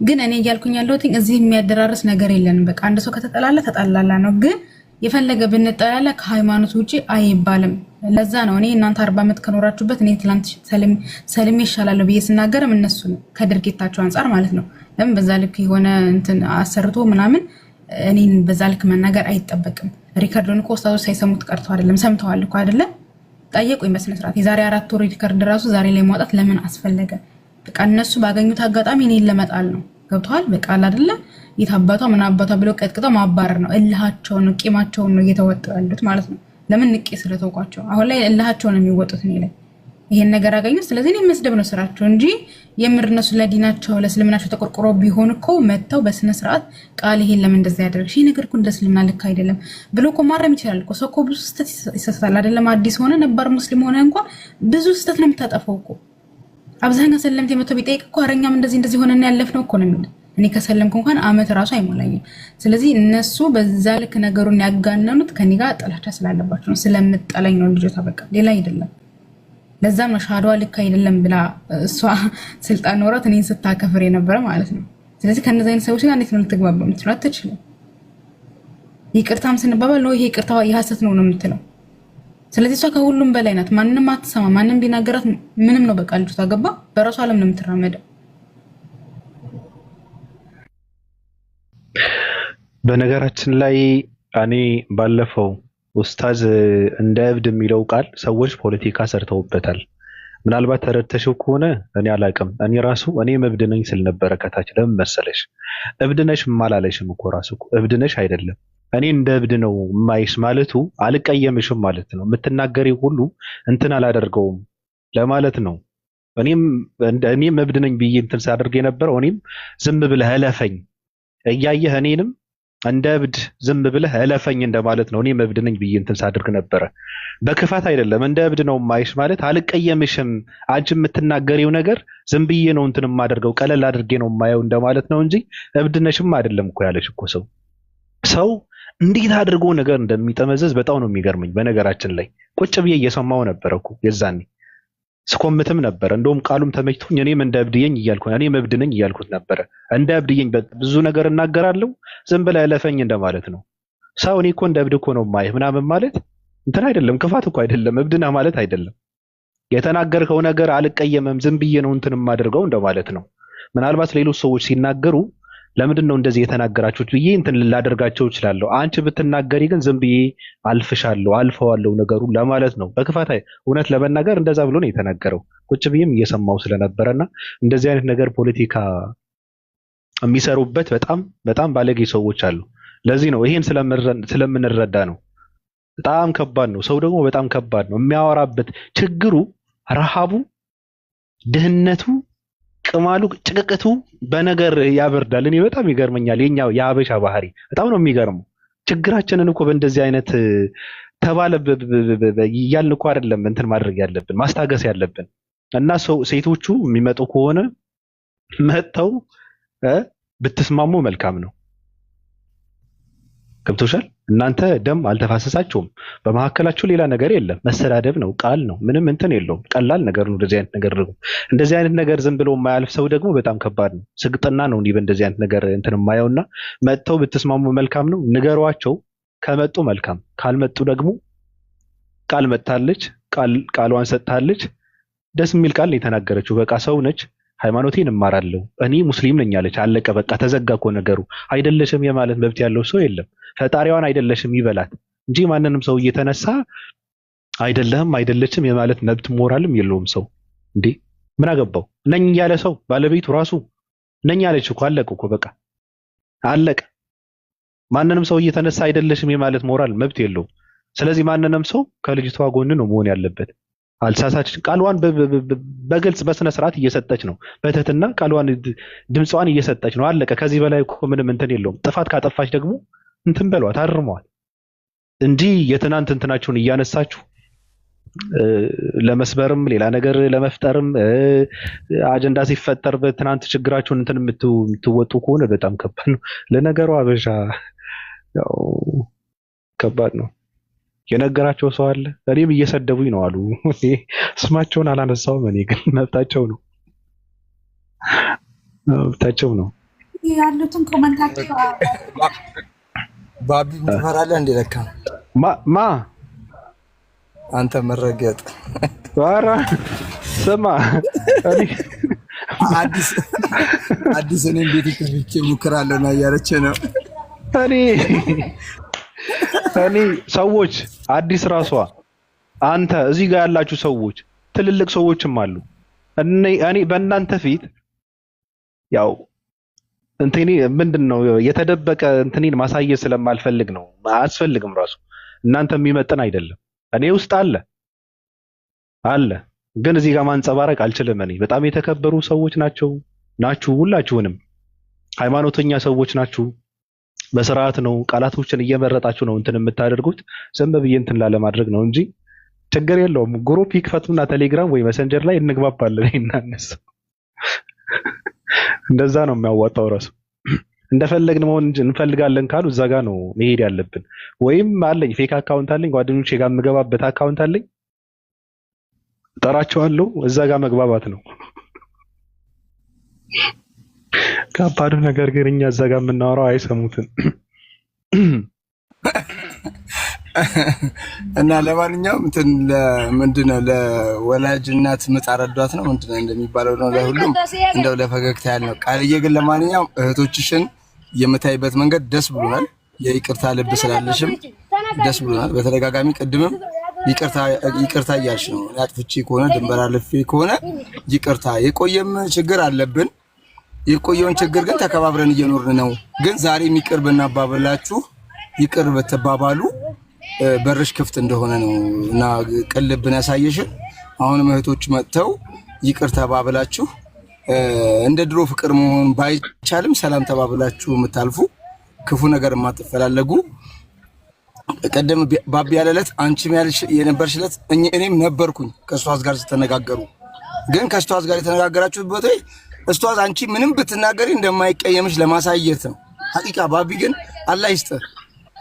ግን እኔ እያልኩኝ ያለሁት እዚህ የሚያደራርስ ነገር የለንም። በቃ አንድ ሰው ከተጠላላ ተጣላላ ነው። ግን የፈለገ ብንጠላላ ከሃይማኖት ውጪ አይባልም። ለዛ ነው እኔ እናንተ 40 ዓመት ከኖራችሁበት እኔ ትላንት ሰልሜ ይሻላለሁ ብዬ ስናገርም እነሱ ነው ከድርጊታቸው አንፃር ማለት ነው። ለምን በዛ ልክ የሆነ እንትን አሰርቶ ምናምን እኔን በዛ ልክ መናገር አይጠበቅም። ሪከርዱን እኮ ኡስታዞች ሳይሰሙት ቀርተው አይደለም ሰምተዋል እኮ አይደለ? ጠየቁኝ በስነ ስርዓት። የዛሬ 4 ወር ሪከርድ ራሱ ዛሬ ላይ ማውጣት ለምን አስፈለገ? በቃ እነሱ ባገኙት አጋጣሚ እኔን ለመጣል ነው። ገብተዋል? በቃ አይደለ? የታባቷ ምን አባቷ ብለው ቀጥቅጠው ማባረር ነው። እልሃቸው ነው ቂማቸው ነው እየተወጡ ያሉት ማለት ነው። ለምን ንቄ ስለተውቋቸው አሁን ላይ እልሃቸው ነው የሚወጡት እኔ ላይ ይሄን ነገር አገኙ። ስለዚህ እኔ መስደብ ነው ስራቸው እንጂ የምር እነሱ ለዲናቸው ለእስልምናቸው ተቆርቆሮ ቢሆን እኮ መተው በስነ ስርዓት ቃል ይሄን ለምን እንደዛ ያደርግሽ ይሄ ነገር እኮ እንደ እስልምና ልክ አይደለም ብሎ እኮ ማረም ይችላል እኮ። ሰው እኮ ብዙ ስህተት ይሰራል አይደለም? አዲስ ሆነ ነባር ሙስሊም ሆነ እንኳን ብዙ ስህተት ነው የምታጠፈው እኮ። አብዛኛው ሰለምት የመተው ቢጠይቅ እኮ አረኛም እንደዚህ ሆነና ያለፍነው እኮ ነው የሚል። እኔ ከሰለምኩ እንኳን አመት ራሱ አይሞላኝም። ስለዚህ እነሱ በዛ ልክ ነገሩን ያጋነኑት ከኔ ጋር ጥላቻ ስላለባቸው ነው። ስለምጠላኝ ነው ልጅቷ በቃ ሌላ አይደለም። ለዛም ነው ሻሃዳዋ ልክ አይደለም ብላ እሷ ስልጣን ኖራት እኔን ስታከፍር የነበረ ማለት ነው። ስለዚህ ከነዛ አይነት ሰዎች ጋር እንዴት ነው ልትግባባ የምትችለው? አትችልም። ይቅርታም ስንባባል ነው ይሄ ይቅርታ የሐሰት ነው የምትለው። ስለዚህ እሷ ከሁሉም በላይ ናት። ማንንም አትሰማ። ማንንም ቢናገራት ምንም ነው በቃ ልጅቷ ገባ በራሷ ዓለም ነው የምትራመደው። በነገራችን ላይ እኔ ባለፈው ኡስታዝ እንደ እብድ የሚለው ቃል ሰዎች ፖለቲካ ሰርተውበታል። ምናልባት ተረድተሽው ከሆነ እኔ አላቅም። እኔም እብድ ነኝ ስል ነበረ ከታች። ለምን መሰለሽ? እብድ ነሽ ማላለሽም እኮ ራሱ እብድ ነሽ አይደለም። እኔ እንደ እብድ ነው የማይሽ ማለቱ አልቀየምሽም ማለት ነው። የምትናገሪው ሁሉ እንትን አላደርገውም ለማለት ነው። እኔም እብድ ነኝ ብዬ እንትን ሳደርግ የነበረው እኔም ዝም ብለህ እለፈኝ እያየህ እኔንም እንደ እብድ ዝም ብለህ እለፈኝ እንደማለት ነው። እኔም እብድ ነኝ ብዬ እንትን ሳደርግ ነበረ። በክፋት አይደለም። እንደ እብድ ነው የማይሽ ማለት አልቀየምሽም። አንቺ የምትናገሪው ነገር ዝም ብዬ ነው እንትን የማደርገው ቀለል አድርጌ ነው የማየው እንደማለት ነው እንጂ እብድ ነሽም አይደለም እኮ ያለሽ እኮ ሰው እንዴት አድርጎ ነገር እንደሚጠመዘዝ በጣም ነው የሚገርመኝ። በነገራችን ላይ ቁጭ ብዬ እየሰማው ነበር እኮ የዛኔ ስኮምትም ነበር። እንደውም ቃሉም ተመችቶኝ እኔም እንደ እብድየኝ እያልኩ እኔም እብድ ነኝ እያልኩት ነበረ። እንደ እብድየኝ ብዙ ነገር እናገራለሁ፣ ዝም ብለህ እለፈኝ እንደማለት ነው። ሰው እኔ እኮ እንደ እብድ እኮ ነው የማይህ ምናምን ማለት እንትን አይደለም፣ ክፋት እኮ አይደለም፣ እብድና ማለት አይደለም። የተናገርከው ነገር አልቀየመም፣ ዝም ብዬ ነው እንትን የማደርገው እንደማለት ነው። ምናልባት ሌሎች ሰዎች ሲናገሩ ለምንድን ነው እንደዚህ የተናገራችሁት ብዬ እንትን ላደርጋቸው እችላለሁ። አንቺ ብትናገሪ ግን ዝም ብዬ አልፍሻለሁ፣ አልፈዋለሁ ነገሩን ለማለት ነው። በክፋት እውነት ለመናገር እንደዛ ብሎ ነው የተናገረው። ቁጭ ብዬም እየሰማው ስለነበረና እንደዚህ አይነት ነገር ፖለቲካ የሚሰሩበት በጣም በጣም ባለጌ ሰዎች አሉ። ለዚህ ነው ይሄን ስለምንረዳ ነው። በጣም ከባድ ነው። ሰው ደግሞ በጣም ከባድ ነው የሚያወራበት ችግሩ፣ ረሃቡ፣ ድህነቱ፣ ቅማሉ፣ ጭቅቅቱ በነገር ያበርዳል። እኔ በጣም ይገርመኛል የኛው የሀበሻ ባህሪ በጣም ነው የሚገርመው። ችግራችንን እኮ በእንደዚህ አይነት ተባለ እያልን እኮ አይደለም እንትን ማድረግ ያለብን ማስታገስ ያለብን። እና ሴቶቹ የሚመጡ ከሆነ መጥተው ብትስማሙ መልካም ነው። ገብቶሻል? እናንተ ደም አልተፋሰሳችሁም፣ በመካከላችሁ ሌላ ነገር የለም። መሰዳደብ ነው፣ ቃል ነው፣ ምንም እንትን የለውም። ቀላል ነገር ነው። እንደዚህ አይነት ነገር ደግሞ እንደዚህ አይነት ነገር ዝም ብሎ የማያልፍ ሰው ደግሞ በጣም ከባድ ነው። ስግጥና ነው እንዲህ በእንደዚህ አይነት ነገር እንትን የማየውና መጥተው ብትስማሙ መልካም ነው። ንገሯቸው። ከመጡ መልካም፣ ካልመጡ ደግሞ ቃል መጥታለች፣ ቃሏን ሰጥታለች። ደስ የሚል ቃል ነው የተናገረችው። በቃ ሰው ነች። ሃይማኖቴን እማራለሁ እኔ ሙስሊም ነኝ አለች። አለቀ በቃ ተዘጋ እኮ ነገሩ። አይደለሽም የማለት መብት ያለው ሰው የለም። ፈጣሪዋን አይደለሽም ይበላት እንጂ ማንንም ሰው እየተነሳ አይደለህም አይደለችም የማለት መብት ሞራልም የለውም ሰው። እንዴ ምን አገባው? ነኝ ያለ ሰው ባለቤቱ ራሱ ነኝ ያለች እኮ አለቀ እኮ በቃ አለቀ። ማንንም ሰው እየተነሳ አይደለሽም የማለት ሞራል መብት የለውም። ስለዚህ ማንንም ሰው ከልጅቷ ጎን ነው መሆን ያለበት። አልሳሳችም። ቃሏን በግልጽ በስነ ስርዓት እየሰጠች ነው። በትህትና ቃሏን ድምጿን እየሰጠች ነው። አለቀ። ከዚህ በላይ እኮ ምንም እንትን የለውም። ጥፋት ካጠፋች ደግሞ እንትን በሏት፣ አርመዋል እንጂ የትናንት እንትናችሁን እያነሳችሁ ለመስበርም ሌላ ነገር ለመፍጠርም አጀንዳ ሲፈጠር በትናንት ችግራችሁን እንትን የምትወጡ ከሆነ በጣም ከባድ ነው። ለነገሩ አበሻ ያው ከባድ ነው። የነገራቸው ሰው አለ። እኔም እየሰደቡኝ ነው አሉ። ስማቸውን አላነሳውም። እኔ ግን መብታቸው ነው፣ መብታቸው ነው። ያሉትን ኮመንታቸው ባቢ ትፈራለህ እንዴ? ለካ ማ አንተ መረገጥ ዋራ ስማ፣ አዲስ እኔም ቤት ከፍቼ ሙክራለሁ እና እያለች ነው። እኔ ሰዎች አዲስ ራሷ አንተ እዚህ ጋር ያላችሁ ሰዎች ትልልቅ ሰዎችም አሉ። እኔ በእናንተ ፊት ያው እንትኔ ምንድነው የተደበቀ እንትኔን ማሳየት ስለማልፈልግ ነው። አያስፈልግም ራሱ እናንተ የሚመጥን አይደለም። እኔ ውስጥ አለ ግን እዚህ ጋር ማንጸባረቅ አልችልም። እኔ በጣም የተከበሩ ሰዎች ናችሁ ሁላችሁንም ሃይማኖተኛ ሰዎች ናችሁ። በስርዓት ነው ቃላቶችን እየመረጣችሁ ነው እንትን የምታደርጉት። ዝም ብዬ እንትን ላለማድረግ ነው እንጂ ችግር የለውም። ግሩፕ ይክፈቱና ቴሌግራም ወይ መሰንጀር ላይ እንግባባለን። እናነሳ እንደዛ ነው የሚያዋጣው። ራሱ እንደፈለግን መሆን እንፈልጋለን ካሉ እዛ ጋር ነው መሄድ ያለብን። ወይም አለኝ ፌክ አካውንት አለኝ፣ ጓደኞቼ ጋር የምገባበት አካውንት አለኝ፣ ጠራቸዋለሁ። እዛ ጋር መግባባት ነው። ከባዱ ነገር ግን እኛ እዛ ጋር የምናወራው አይሰሙትም። እና ለማንኛውም እንትን ምንድነው ለወላጅ እናት ምጥ አረዷት ነው ምንድነው እንደሚባለው ነው። ለሁሉም እንደው ለፈገግታ ያህል ነው። ቃልዬ ግን ለማንኛውም እህቶችሽን የምታይበት መንገድ ደስ ብሎናል። የይቅርታ ልብ ስላለሽም ደስ ብሎናል። በተደጋጋሚ ቅድምም ይቅርታ እያልሽ ነው። አጥፍቼ ከሆነ ድንበር አልፌ ከሆነ ይቅርታ። የቆየም ችግር አለብን። የቆየውን ችግር ግን ተከባብረን እየኖርን ነው። ግን ዛሬ ይቅር ብናባብላችሁ ይቅር በተባባሉ በርሽ ክፍት እንደሆነ ነው እና ቅልብን ያሳየሽን። አሁንም እህቶች መጥተው ይቅር ተባብላችሁ እንደ ድሮ ፍቅር መሆን ባይቻልም ሰላም ተባብላችሁ የምታልፉ ክፉ ነገር የማትፈላለጉ ቀደም ባቢ ያለለት አንቺም ያልሽ የነበርሽለት እኔም ነበርኩኝ ከሷዝ ጋር ተነጋገሩ። ግን ከሷዝ ጋር የተነጋገራችሁበት ወይ እስቷዝ አንቺ ምንም ብትናገሪ እንደማይቀየምሽ ለማሳየት ነው። ሐቂቃ ባቢ ግን አላህ ይስጥህ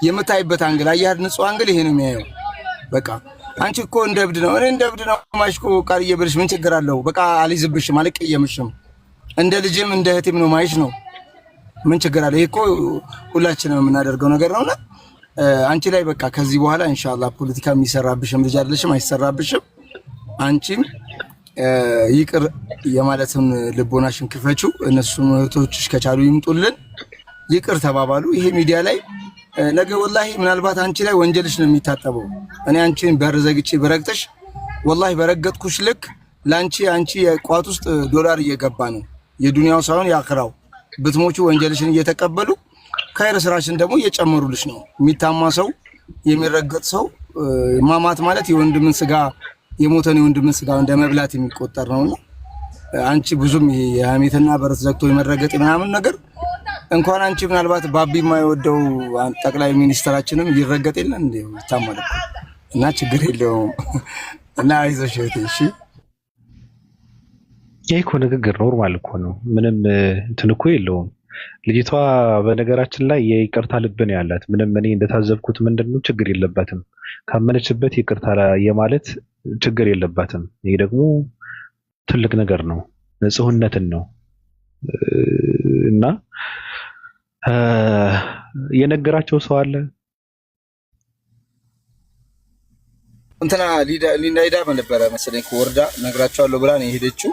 የምታይበት አንግል አያድ ንጹህ አንግል ይሄ ነው የሚያየው። በቃ አንቺ እኮ እንደ እብድ ነው እኔ እንደ እብድ ነው ማሽ እኮ ቃልዬ ብልሽ ምን ችግር አለው? በቃ አልይዝብሽም አልቀየምሽም እንደ ልጅም እንደ እህቴም ነው ማይሽ ነው ምን ችግር አለው? ይሄ እኮ ሁላችንም የምናደርገው ነገር ነውና አንቺ ላይ በቃ ከዚህ በኋላ ኢንሻአላህ ፖለቲካ የሚሰራብሽም ልጅ አይደለሽም አይሰራብሽም። አንቺም ይቅር የማለትን ልቦናሽን ክፈችው። እነሱም እህቶችሽ ከቻሉ ይምጡልን ይቅር ተባባሉ። ይሄ ሚዲያ ላይ ነገ ወላሂ ምናልባት አንቺ ላይ ወንጀልሽ ነው የሚታጠበው። እኔ አንቺን በር ዘግቼ በረግጠሽ ወላሂ በረገጥኩሽ ልክ ላንቺ አንቺ የቋት ውስጥ ዶላር እየገባ ነው የዱንያው ሳይሆን ያኺራው። ብትሞቹ ወንጀልሽን እየተቀበሉ ካይር ስራሽን ደግሞ እየጨመሩልሽ ነው። የሚታማ ሰው የሚረገጥ ሰው ማማት ማለት የወንድምን ስጋ የሞተን የወንድምን ስጋ እንደ መብላት የሚቆጠር ነውና አንቺ ብዙም ይሄ የሐሜትና በረት ዘግቶ የመረገጥ ምናምን ነገር እንኳን አንቺ ምናልባት ባቢ የማይወደው ጠቅላይ ሚኒስትራችንም ይረገጥ የለ እንዴ ይታማል እና ችግር የለውም እና አይዞሽ እህቴ እሺ። ይሄ እኮ ንግግር ኖርማል እኮ ነው። ምንም እንትን እኮ የለውም። ልጅቷ በነገራችን ላይ የይቅርታ ልብ ነው ያላት። ምንም እኔ እንደታዘብኩት ምንድነው ችግር የለባትም። ካመነችበት ይቅርታ የማለት ችግር የለባትም። ይሄ ደግሞ ትልቅ ነገር ነው፣ ንጹህነትን ነው እና የነገራቸው ሰው አለ እንትና ሊዳ ነበረ መሰለኝ ወርዳ ነግራቸዋለሁ ብላ ነው የሄደችው።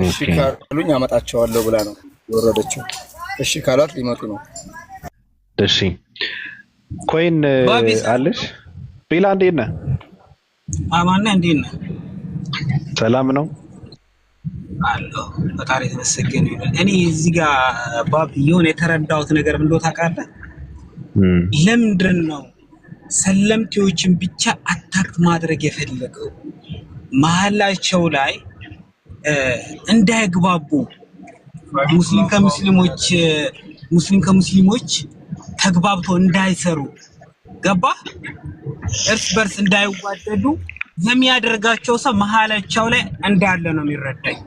እሺ ካሉኝ አመጣቸዋለሁ ብላ ነው የወረደችው። እሺ ካሏት ሊመጡ ነው። እሺ ኮይን አለሽ ቢላ እንዴት ነህ? አማን ነህ? እንዴት ነህ? ሰላም ነው አሎ። ፈጣሪ የተመሰገነ ይሁን። እኔ እዚህ ጋር ባብ የሆነ የተረዳሁት ነገር ምን እንደው ታውቃለህ? ለምንድን ነው ሰለምቴዎችን ብቻ አታክት ማድረግ የፈለገው? መሀላቸው ላይ እንዳይግባቡ ሙስሊም ከሙስሊሞች ተግባብተው እንዳይሰሩ ገባ እርስ በርስ እንዳይዋደዱ የሚያደርጋቸው ሰው መሀላቸው ላይ እንዳለ ነው የሚረዳኝ።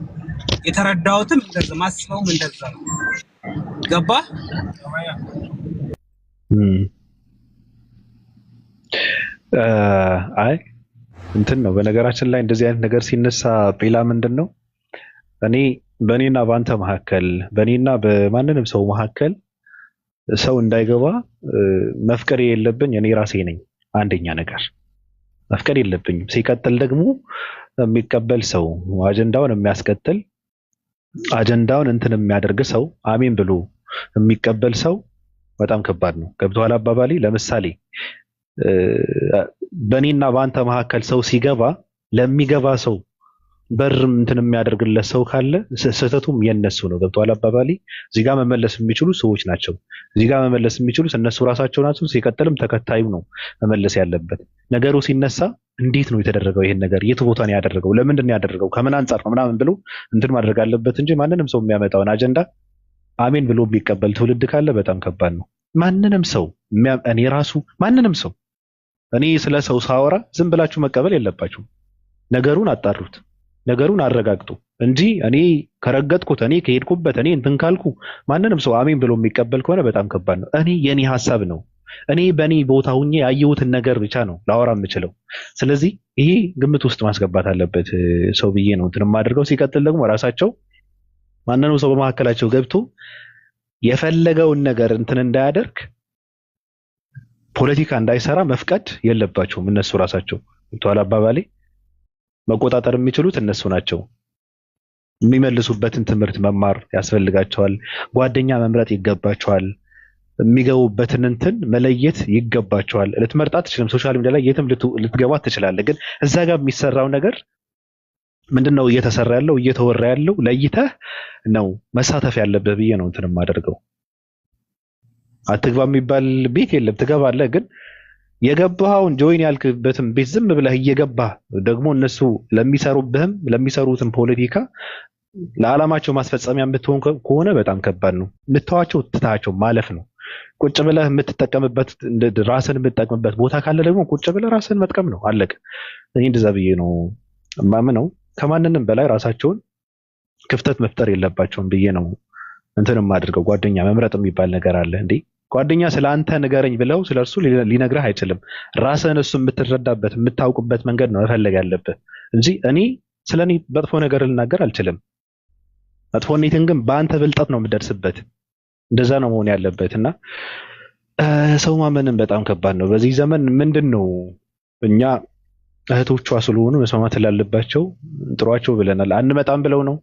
የተረዳሁትም እንደዛ ማስበውም እንደዛ ነው። ገባ አይ እንትን ነው። በነገራችን ላይ እንደዚህ አይነት ነገር ሲነሳ ሌላ ምንድን ነው እኔ በእኔና በአንተ መካከል በእኔና በማንንም ሰው መካከል ሰው እንዳይገባ መፍቀር የለብኝ እኔ ራሴ ነኝ። አንደኛ ነገር መፍቀር የለብኝም። ሲቀጥል ደግሞ የሚቀበል ሰው አጀንዳውን የሚያስቀጥል አጀንዳውን እንትን የሚያደርግ ሰው አሜን ብሎ የሚቀበል ሰው በጣም ከባድ ነው። ገብቶሃል አባባሌ? ለምሳሌ በእኔና በአንተ መካከል ሰው ሲገባ ለሚገባ ሰው በር እንትን የሚያደርግለት ሰው ካለ ስህተቱም የነሱ ነው። ገብቶሃል አባባሌ? እዚህ ጋር መመለስ የሚችሉ ሰዎች ናቸው። እዚህ ጋር መመለስ የሚችሉት እነሱ ራሳቸው ናቸው። ሲቀጥልም ተከታዩ ነው መመለስ ያለበት። ነገሩ ሲነሳ እንዴት ነው የተደረገው? ይሄን ነገር የት ቦታ ነው ያደረገው? ለምንድን ነው ያደረገው? ከምን አንጻር ነው ምናምን ብሎ እንትን ማድረግ አለበት እንጂ ማንንም ሰው የሚያመጣውን አጀንዳ አሜን ብሎ የሚቀበል ትውልድ ካለ በጣም ከባድ ነው። ማንንም ሰው እኔ ራሱ ማንንም ሰው እኔ ስለ ሰው ሳወራ ዝም ብላችሁ መቀበል የለባችሁ። ነገሩን አጣሩት፣ ነገሩን አረጋግጡ እንጂ እኔ ከረገጥኩት እኔ ከሄድኩበት እኔ እንትን ካልኩ ማንንም ሰው አሜን ብሎ የሚቀበል ከሆነ በጣም ከባድ ነው። እኔ የኔ ሐሳብ ነው። እኔ በእኔ ቦታ ሁኜ ያየሁትን ነገር ብቻ ነው ላወራ የምችለው። ስለዚህ ይሄ ግምት ውስጥ ማስገባት አለበት ሰው ብዬ ነው እንትን የማደርገው። ሲቀጥል ደግሞ ራሳቸው ማንንም ሰው በመካከላቸው ገብቶ የፈለገውን ነገር እንትን እንዳያደርግ ፖለቲካ እንዳይሰራ መፍቀድ የለባቸውም እነሱ ራሳቸው። ገብቶሃል አባባሌ? መቆጣጠር የሚችሉት እነሱ ናቸው። የሚመልሱበትን ትምህርት መማር ያስፈልጋቸዋል። ጓደኛ መምረጥ ይገባቸዋል። የሚገቡበትን እንትን መለየት ይገባቸዋል። ልትመርጣ አትችልም። ሶሻል ሚዲያ ላይ የትም ልትገባ ትችላለህ። ግን እዛ ጋር የሚሰራው ነገር ምንድነው እየተሰራ ያለው እየተወራ ያለው ለይተህ ነው መሳተፍ ያለብህ ብዬ ነው እንትን የማደርገው። አትግባ የሚባል ቤት የለም፣ ትገባለህ። ግን የገባኸውን ጆይን ያልክበትም ቤት ዝም ብለህ እየገባህ ደግሞ እነሱ ለሚሰሩብህም ለሚሰሩትም ፖለቲካ ለዓላማቸው ማስፈጸሚያ የምትሆን ከሆነ በጣም ከባድ ነው። የምትተዋቸው ትታቸው ማለፍ ነው። ቁጭ ብለህ የምትጠቀምበት ራስን የምትጠቅምበት ቦታ ካለ ደግሞ ቁጭ ብለህ ራስን መጥቀም ነው። አለቀ። እኔ እንደዛ ብዬ ነው ማምነው። ከማንንም በላይ ራሳቸውን ክፍተት መፍጠር የለባቸውም ብዬ ነው እንትን የማደርገው። ጓደኛ መምረጥ የሚባል ነገር አለ እንዴ? ጓደኛ ስለ አንተ ንገረኝ ብለው ስለርሱ ሊነግርህ አይችልም። ራስህን እሱ የምትረዳበት የምታውቅበት መንገድ ነው መፈለግ ያለብህ እንጂ እኔ ስለኔ መጥፎ ነገር ልናገር አልችልም። መጥፎነትን ግን በአንተ ብልጠት ነው የምደርስበት። እንደዛ ነው መሆን ያለበት እና ሰው ማመንን በጣም ከባድ ነው በዚህ ዘመን። ምንድን ነው እኛ እህቶቿ ስለሆኑ መስማማት ላለባቸው ጥሯቸው ብለናል። አንመጣም ብለው ነው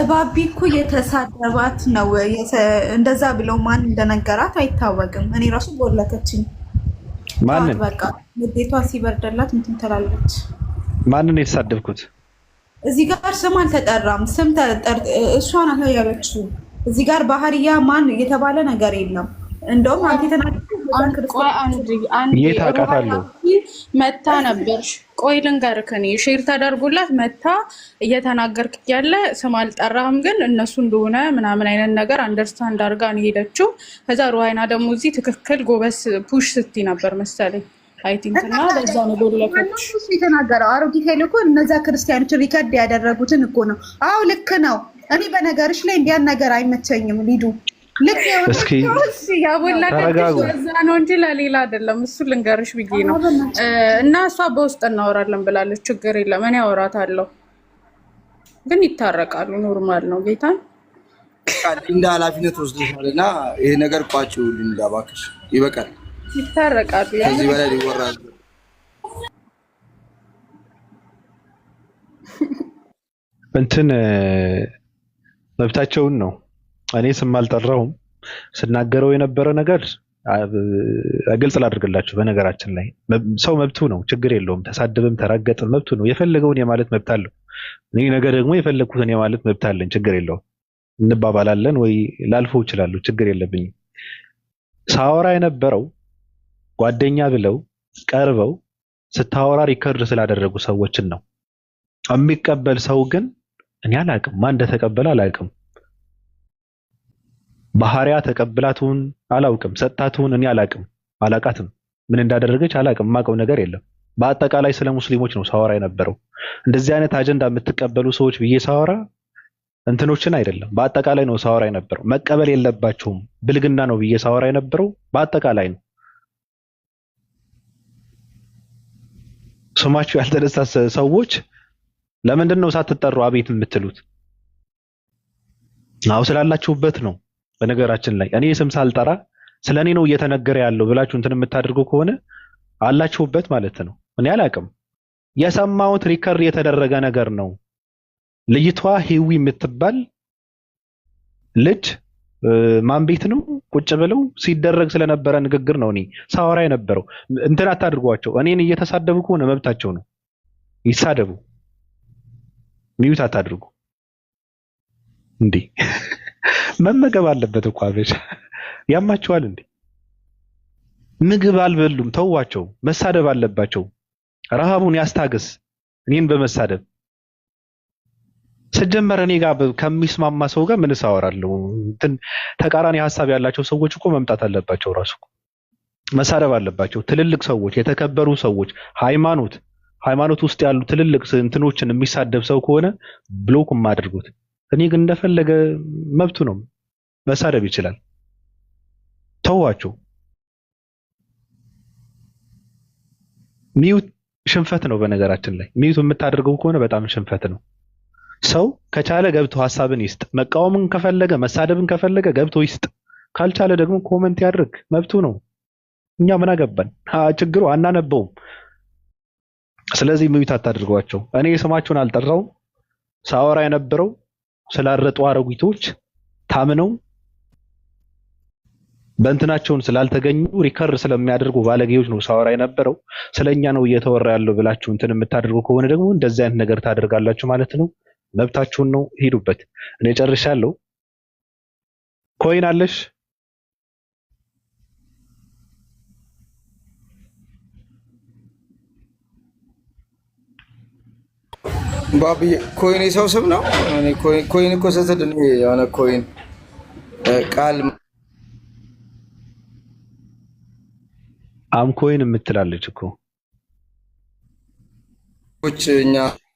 ባቢ እኮ የተሳደባት ነው እንደዛ ብለው ማን እንደነገራት አይታወቅም። እኔ ራሱ ቦለከችኝ። ማንን በቃ ንዴቷ ሲበርደላት እንትን ትላለች። ማንን የተሳደብኩት? እዚህ ጋር ስም አልተጠራም። ስም እሷ ናት ያለችው። እዚህ ጋር ባህሪያ ማን የተባለ ነገር የለም። እንደውም አንተ የት አውቃታለሁ? መታ ነበርሽ። ቆይ ልንገርህ፣ እኔ ሼር ተደርጎላት መታ እየተናገርክ ያለ ስም አልጠራህም፣ ግን እነሱ እንደሆነ ምናምን አይነት ነገር አንደርስታንድ አድርጋ ነው ሄደችው። ከዛ ሩሃይና ደግሞ እዚህ ትክክል ጎበስ ፑሽ ስቲ ነበር መሰለኝ አይ ቲንክ እና ለዛ ነው ቦለከች የተናገረው። አሮጊት ሄል እኮ እነዛ ክርስቲያኖች ሪከርድ ያደረጉትን እኮ ነው። አዎ ልክ ነው። እኔ በነገርሽ ላይ እንዲያን ነገር አይመቸኝም ሊዱ ልክ እስኪ ያቦላከች ለዛ ነው እንጂ ለሌላ አይደለም። እሱ ልንገርሽ ብዬ ነው። እና እሷ በውስጥ እናወራለን ብላለች። ችግር የለም እኔ አወራታለሁ፣ ግን ይታረቃሉ። ኖርማል ነው። ጌታን እንደ ኃላፊነት ወስደሻልና ይሄ ነገር ቋጭው ልንዳባክሽ ይበቃል። ይታረቃሉ። ከዚህ በላይ ሊወራል እንትን መብታቸውን ነው። እኔ ስም አልጠራሁም። ስናገረው የነበረ ነገር ግልጽ ላድርግላችሁ። በነገራችን ላይ ሰው መብቱ ነው፣ ችግር የለውም። ተሳደብም ተራገጥም መብቱ ነው። የፈለገውን የማለት መብት አለው። እኔ ነገ ደግሞ የፈለግኩትን የማለት መብት አለኝ፣ ችግር የለውም። እንባባላለን ወይ ላልፈው እችላለሁ፣ ችግር የለብኝም። ሳወራ የነበረው ጓደኛ ብለው ቀርበው ስታወራ ሪከርድ ስላደረጉ ሰዎችን ነው። የሚቀበል ሰው ግን እኔ አላቅም፣ ማን እንደተቀበለ አላቅም። ባህሪያ ተቀብላቱን አላውቅም፣ ሰጣቱን እኔ አላቅም፣ አላቃትም። ምን እንዳደረገች አላቅም፣ ማቀው ነገር የለም። በአጠቃላይ ስለ ሙስሊሞች ነው ሳወራ የነበረው። እንደዚህ አይነት አጀንዳ የምትቀበሉ ሰዎች ብዬ ሳወራ እንትኖችን አይደለም፣ በአጠቃላይ ነው ሳወራ የነበረው። መቀበል የለባቸውም ብልግና ነው ብዬ ሳወራ የነበረው በአጠቃላይ ነው። ስማችሁ ያልተነሳ ሰዎች ለምንድን ነው ሳትጠሩ አቤት የምትሉት? አው ስላላችሁበት ነው። በነገራችን ላይ እኔ ስም ሳልጠራ ስለኔ ነው እየተነገረ ያለው ብላችሁ እንትን የምታደርጉ ከሆነ አላችሁበት ማለት ነው። እኔ አላቅም። የሰማሁት ሪከርድ የተደረገ ነገር ነው። ልጅቷ ሂዊ የምትባል ልጅ ማን ቤት ነው ቁጭ ብለው ሲደረግ ስለነበረ ንግግር ነው እኔ ሳወራ የነበረው። እንትን አታድርጓቸው። እኔን እየተሳደቡ ከሆነ መብታቸው ነው፣ ይሳደቡ። ሚዩት አታድርጉ። እንዴ መመገብ አለበት እኮ አበሻ። ያማቸዋል እንዴ? ምግብ አልበሉም፣ ተዋቸው። መሳደብ አለባቸው። ረሃቡን ያስታግስ እኔን በመሳደብ ስጀመር እኔ ጋር ከሚስማማ ሰው ጋር ምን ሳወራለሁ? ተቃራኒ ሀሳብ ያላቸው ሰዎች እኮ መምጣት አለባቸው። ራሱ መሳደብ አለባቸው። ትልልቅ ሰዎች፣ የተከበሩ ሰዎች፣ ሃይማኖት ውስጥ ያሉ ትልልቅ እንትኖችን የሚሳደብ ሰው ከሆነ ብሎክ ማድርጉት። እኔ ግን እንደፈለገ መብቱ ነው፣ መሳደብ ይችላል። ተዋቸው። ሚዩት ሽንፈት ነው። በነገራችን ላይ ሚዩት የምታደርገው ከሆነ በጣም ሽንፈት ነው። ሰው ከቻለ ገብቶ ሀሳብን ይስጥ። መቃወምን ከፈለገ መሳደብን ከፈለገ ገብቶ ይስጥ። ካልቻለ ደግሞ ኮመንት ያድርግ፣ መብቱ ነው። እኛ ምን አገባን? ችግሩ አናነበውም። ስለዚህ ሚዩት አታድርጓቸው። እኔ ስማቸውን አልጠራውም። ሳወራ የነበረው ስላረጡ አረጉቶች ታምነው በእንትናቸውን ስላልተገኙ ሪከርድ ስለሚያደርጉ ባለጌዎች ነው ሳወራ የነበረው። ስለኛ ነው እየተወራ ያለው ብላችሁ እንትን የምታደርጉ ከሆነ ደግሞ እንደዚህ አይነት ነገር ታደርጋላችሁ ማለት ነው። መብታችሁን ነው፣ ሂዱበት። እኔ ጨርሻለሁ። ኮይን አለሽ? ባቢ ኮይን የሰው ስም ነው። ኮይን እኮ ስትል የሆነ ኮይን ቃል አምኮይን የምትላለች እኮ እኛ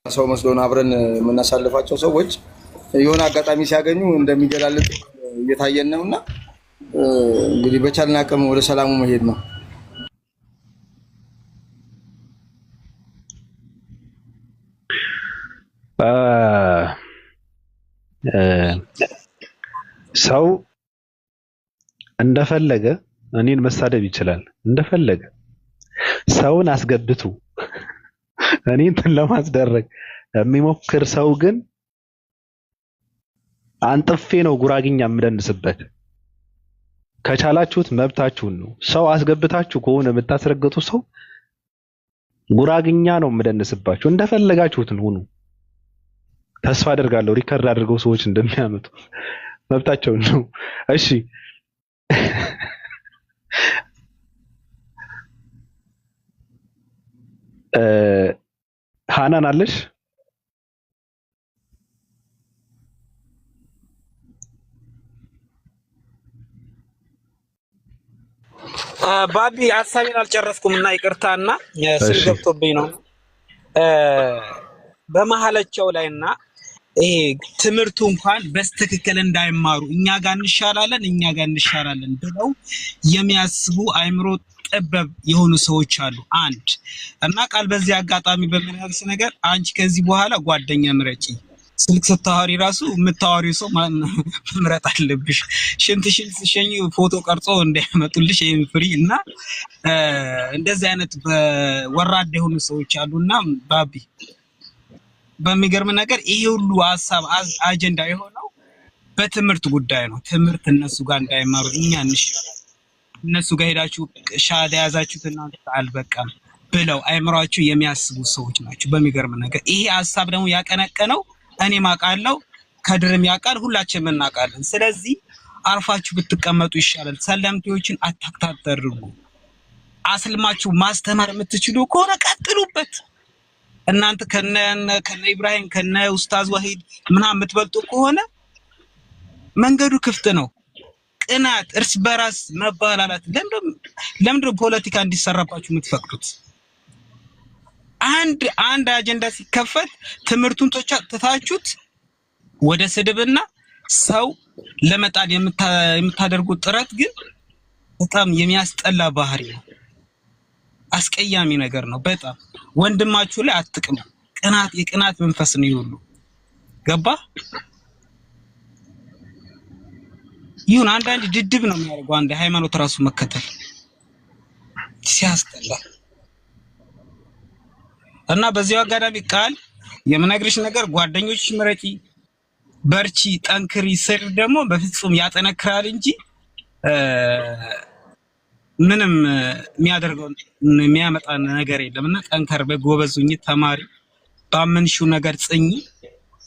ሰው መስሎን አብረን የምናሳልፋቸው ሰዎች የሆነ አጋጣሚ ሲያገኙ እንደሚገላልጡ እየታየን ነውና እንግዲህ በቻልን አቅም ወደ ሰላሙ መሄድ ነው። ሰው እንደፈለገ እኔን መሳደብ ይችላል። እንደፈለገ ሰውን አስገብቱ እኔን እንትን ለማስደረግ የሚሞክር ሰው ግን አንጥፌ ነው ጉራግኛ የምደንስበት። ከቻላችሁት መብታችሁን ነው። ሰው አስገብታችሁ ከሆነ የምታስረግጡ ሰው ጉራግኛ ነው የምደንስባችሁ። እንደፈለጋችሁት ሁኑ። ተስፋ አደርጋለሁ ሪከርድ አድርገው ሰዎች እንደሚያመጡ መብታቸው ነው። እሺ ሃናን አለሽ? ባቢ ሀሳቤን አልጨረስኩም እና ይቅርታና ስል ገብቶብኝ ነው። በመሀላቸው ላይና ይሄ ትምህርቱ እንኳን በስትክክል እንዳይማሩ እኛ ጋር እንሻላለን ብለው የሚያስቡ አይምሮ ጠበብ የሆኑ ሰዎች አሉ። አንድ እና ቃል በዚህ አጋጣሚ በሚነግስ ነገር አንቺ ከዚህ በኋላ ጓደኛ ምረጪ። ስልክ ስታወሪ ራሱ የምታወሪው ሰው መምረጥ አለብሽ። ሽንትሽን ሲሸኝ ፎቶ ቀርጾ እንዳያመጡልሽ ይሄን ፍሪ እና እንደዚህ አይነት ወራዳ የሆኑ ሰዎች አሉና ባቢ በሚገርም ነገር ይሄ ሁሉ ሀሳብ አጀንዳ የሆነው በትምህርት ጉዳይ ነው። ትምህርት እነሱ ጋር እንዳይማሩ እነሱ ጋር ሄዳችሁ ሻሃዳ ያዛችሁትና አልበቃም ብለው አይምሯችሁ የሚያስቡ ሰዎች ናቸው። በሚገርም ነገር ይሄ ሀሳብ ደግሞ ያቀነቀነው እኔ ማቃለው ከድርም ያቃል ሁላችንም እናቃለን። ስለዚህ አርፋችሁ ብትቀመጡ ይሻላል። ሰለምቴዎችን አታክታተርጉ። አስልማችሁ ማስተማር የምትችሉ ከሆነ ቀጥሉበት። እናንተ ከነ ኢብራሂም ከነ ኡስታዝ ወሂድ ምናምን የምትበልጡ ከሆነ መንገዱ ክፍት ነው። ቅናት፣ እርስ በራስ መባላላት ለምንድነው ፖለቲካ እንዲሰራባችሁ የምትፈቅዱት? አንድ አጀንዳ ሲከፈት ትምህርቱን ትታችሁት ወደ ስድብና ሰው ለመጣል የምታደርጉት ጥረት ግን በጣም የሚያስጠላ ባህሪ ነው። አስቀያሚ ነገር ነው። በጣም ወንድማችሁ ላይ አትቅሙ። የቅናት መንፈስ ነው ይሁሉ ገባ ይሁን። አንዳንድ ድድብ ነው የሚያደርገው አንድ ሃይማኖት ራሱ መከተል ሲያስጠላ እና በዚያው አጋጣሚ ቃል የምነግርሽ ነገር ጓደኞችሽ ምረጪ፣ በርቺ፣ ጠንክሪ። ስር ደግሞ በፍጹም ያጠነክራል እንጂ ምንም የሚያመጣ ነገር የለም። እና ጠንከር በጎበዙኝ ተማሪ፣ ባመንሽው ነገር ጽኚ።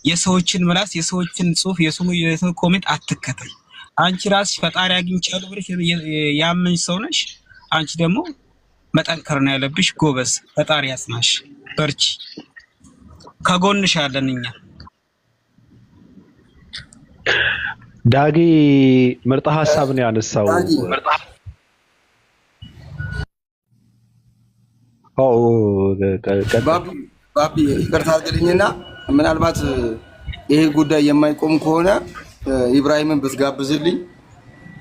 የሰዎችን ምላስ፣ የሰዎችን ጽሁፍ፣ የሰው ኮሜንት አትከተል። አንቺ ራስሽ ፈጣሪ አግኝቻለሁ ብለሽ ያመንሽ ሰው ነሽ። አንቺ ደግሞ መጠንከር ነው ያለብሽ። ጎበዝ፣ ፈጣሪ ያጽናሽ፣ በርቺ፣ ከጎንሽ አለን እኛ። ዳጊ ምርጥ ሀሳብ ነው ያነሳው። ባቢ ይቅርታ አድርግልኝና ምናልባት ይሄ ጉዳይ የማይቆም ከሆነ ኢብራሂምን ብትጋብዝልኝ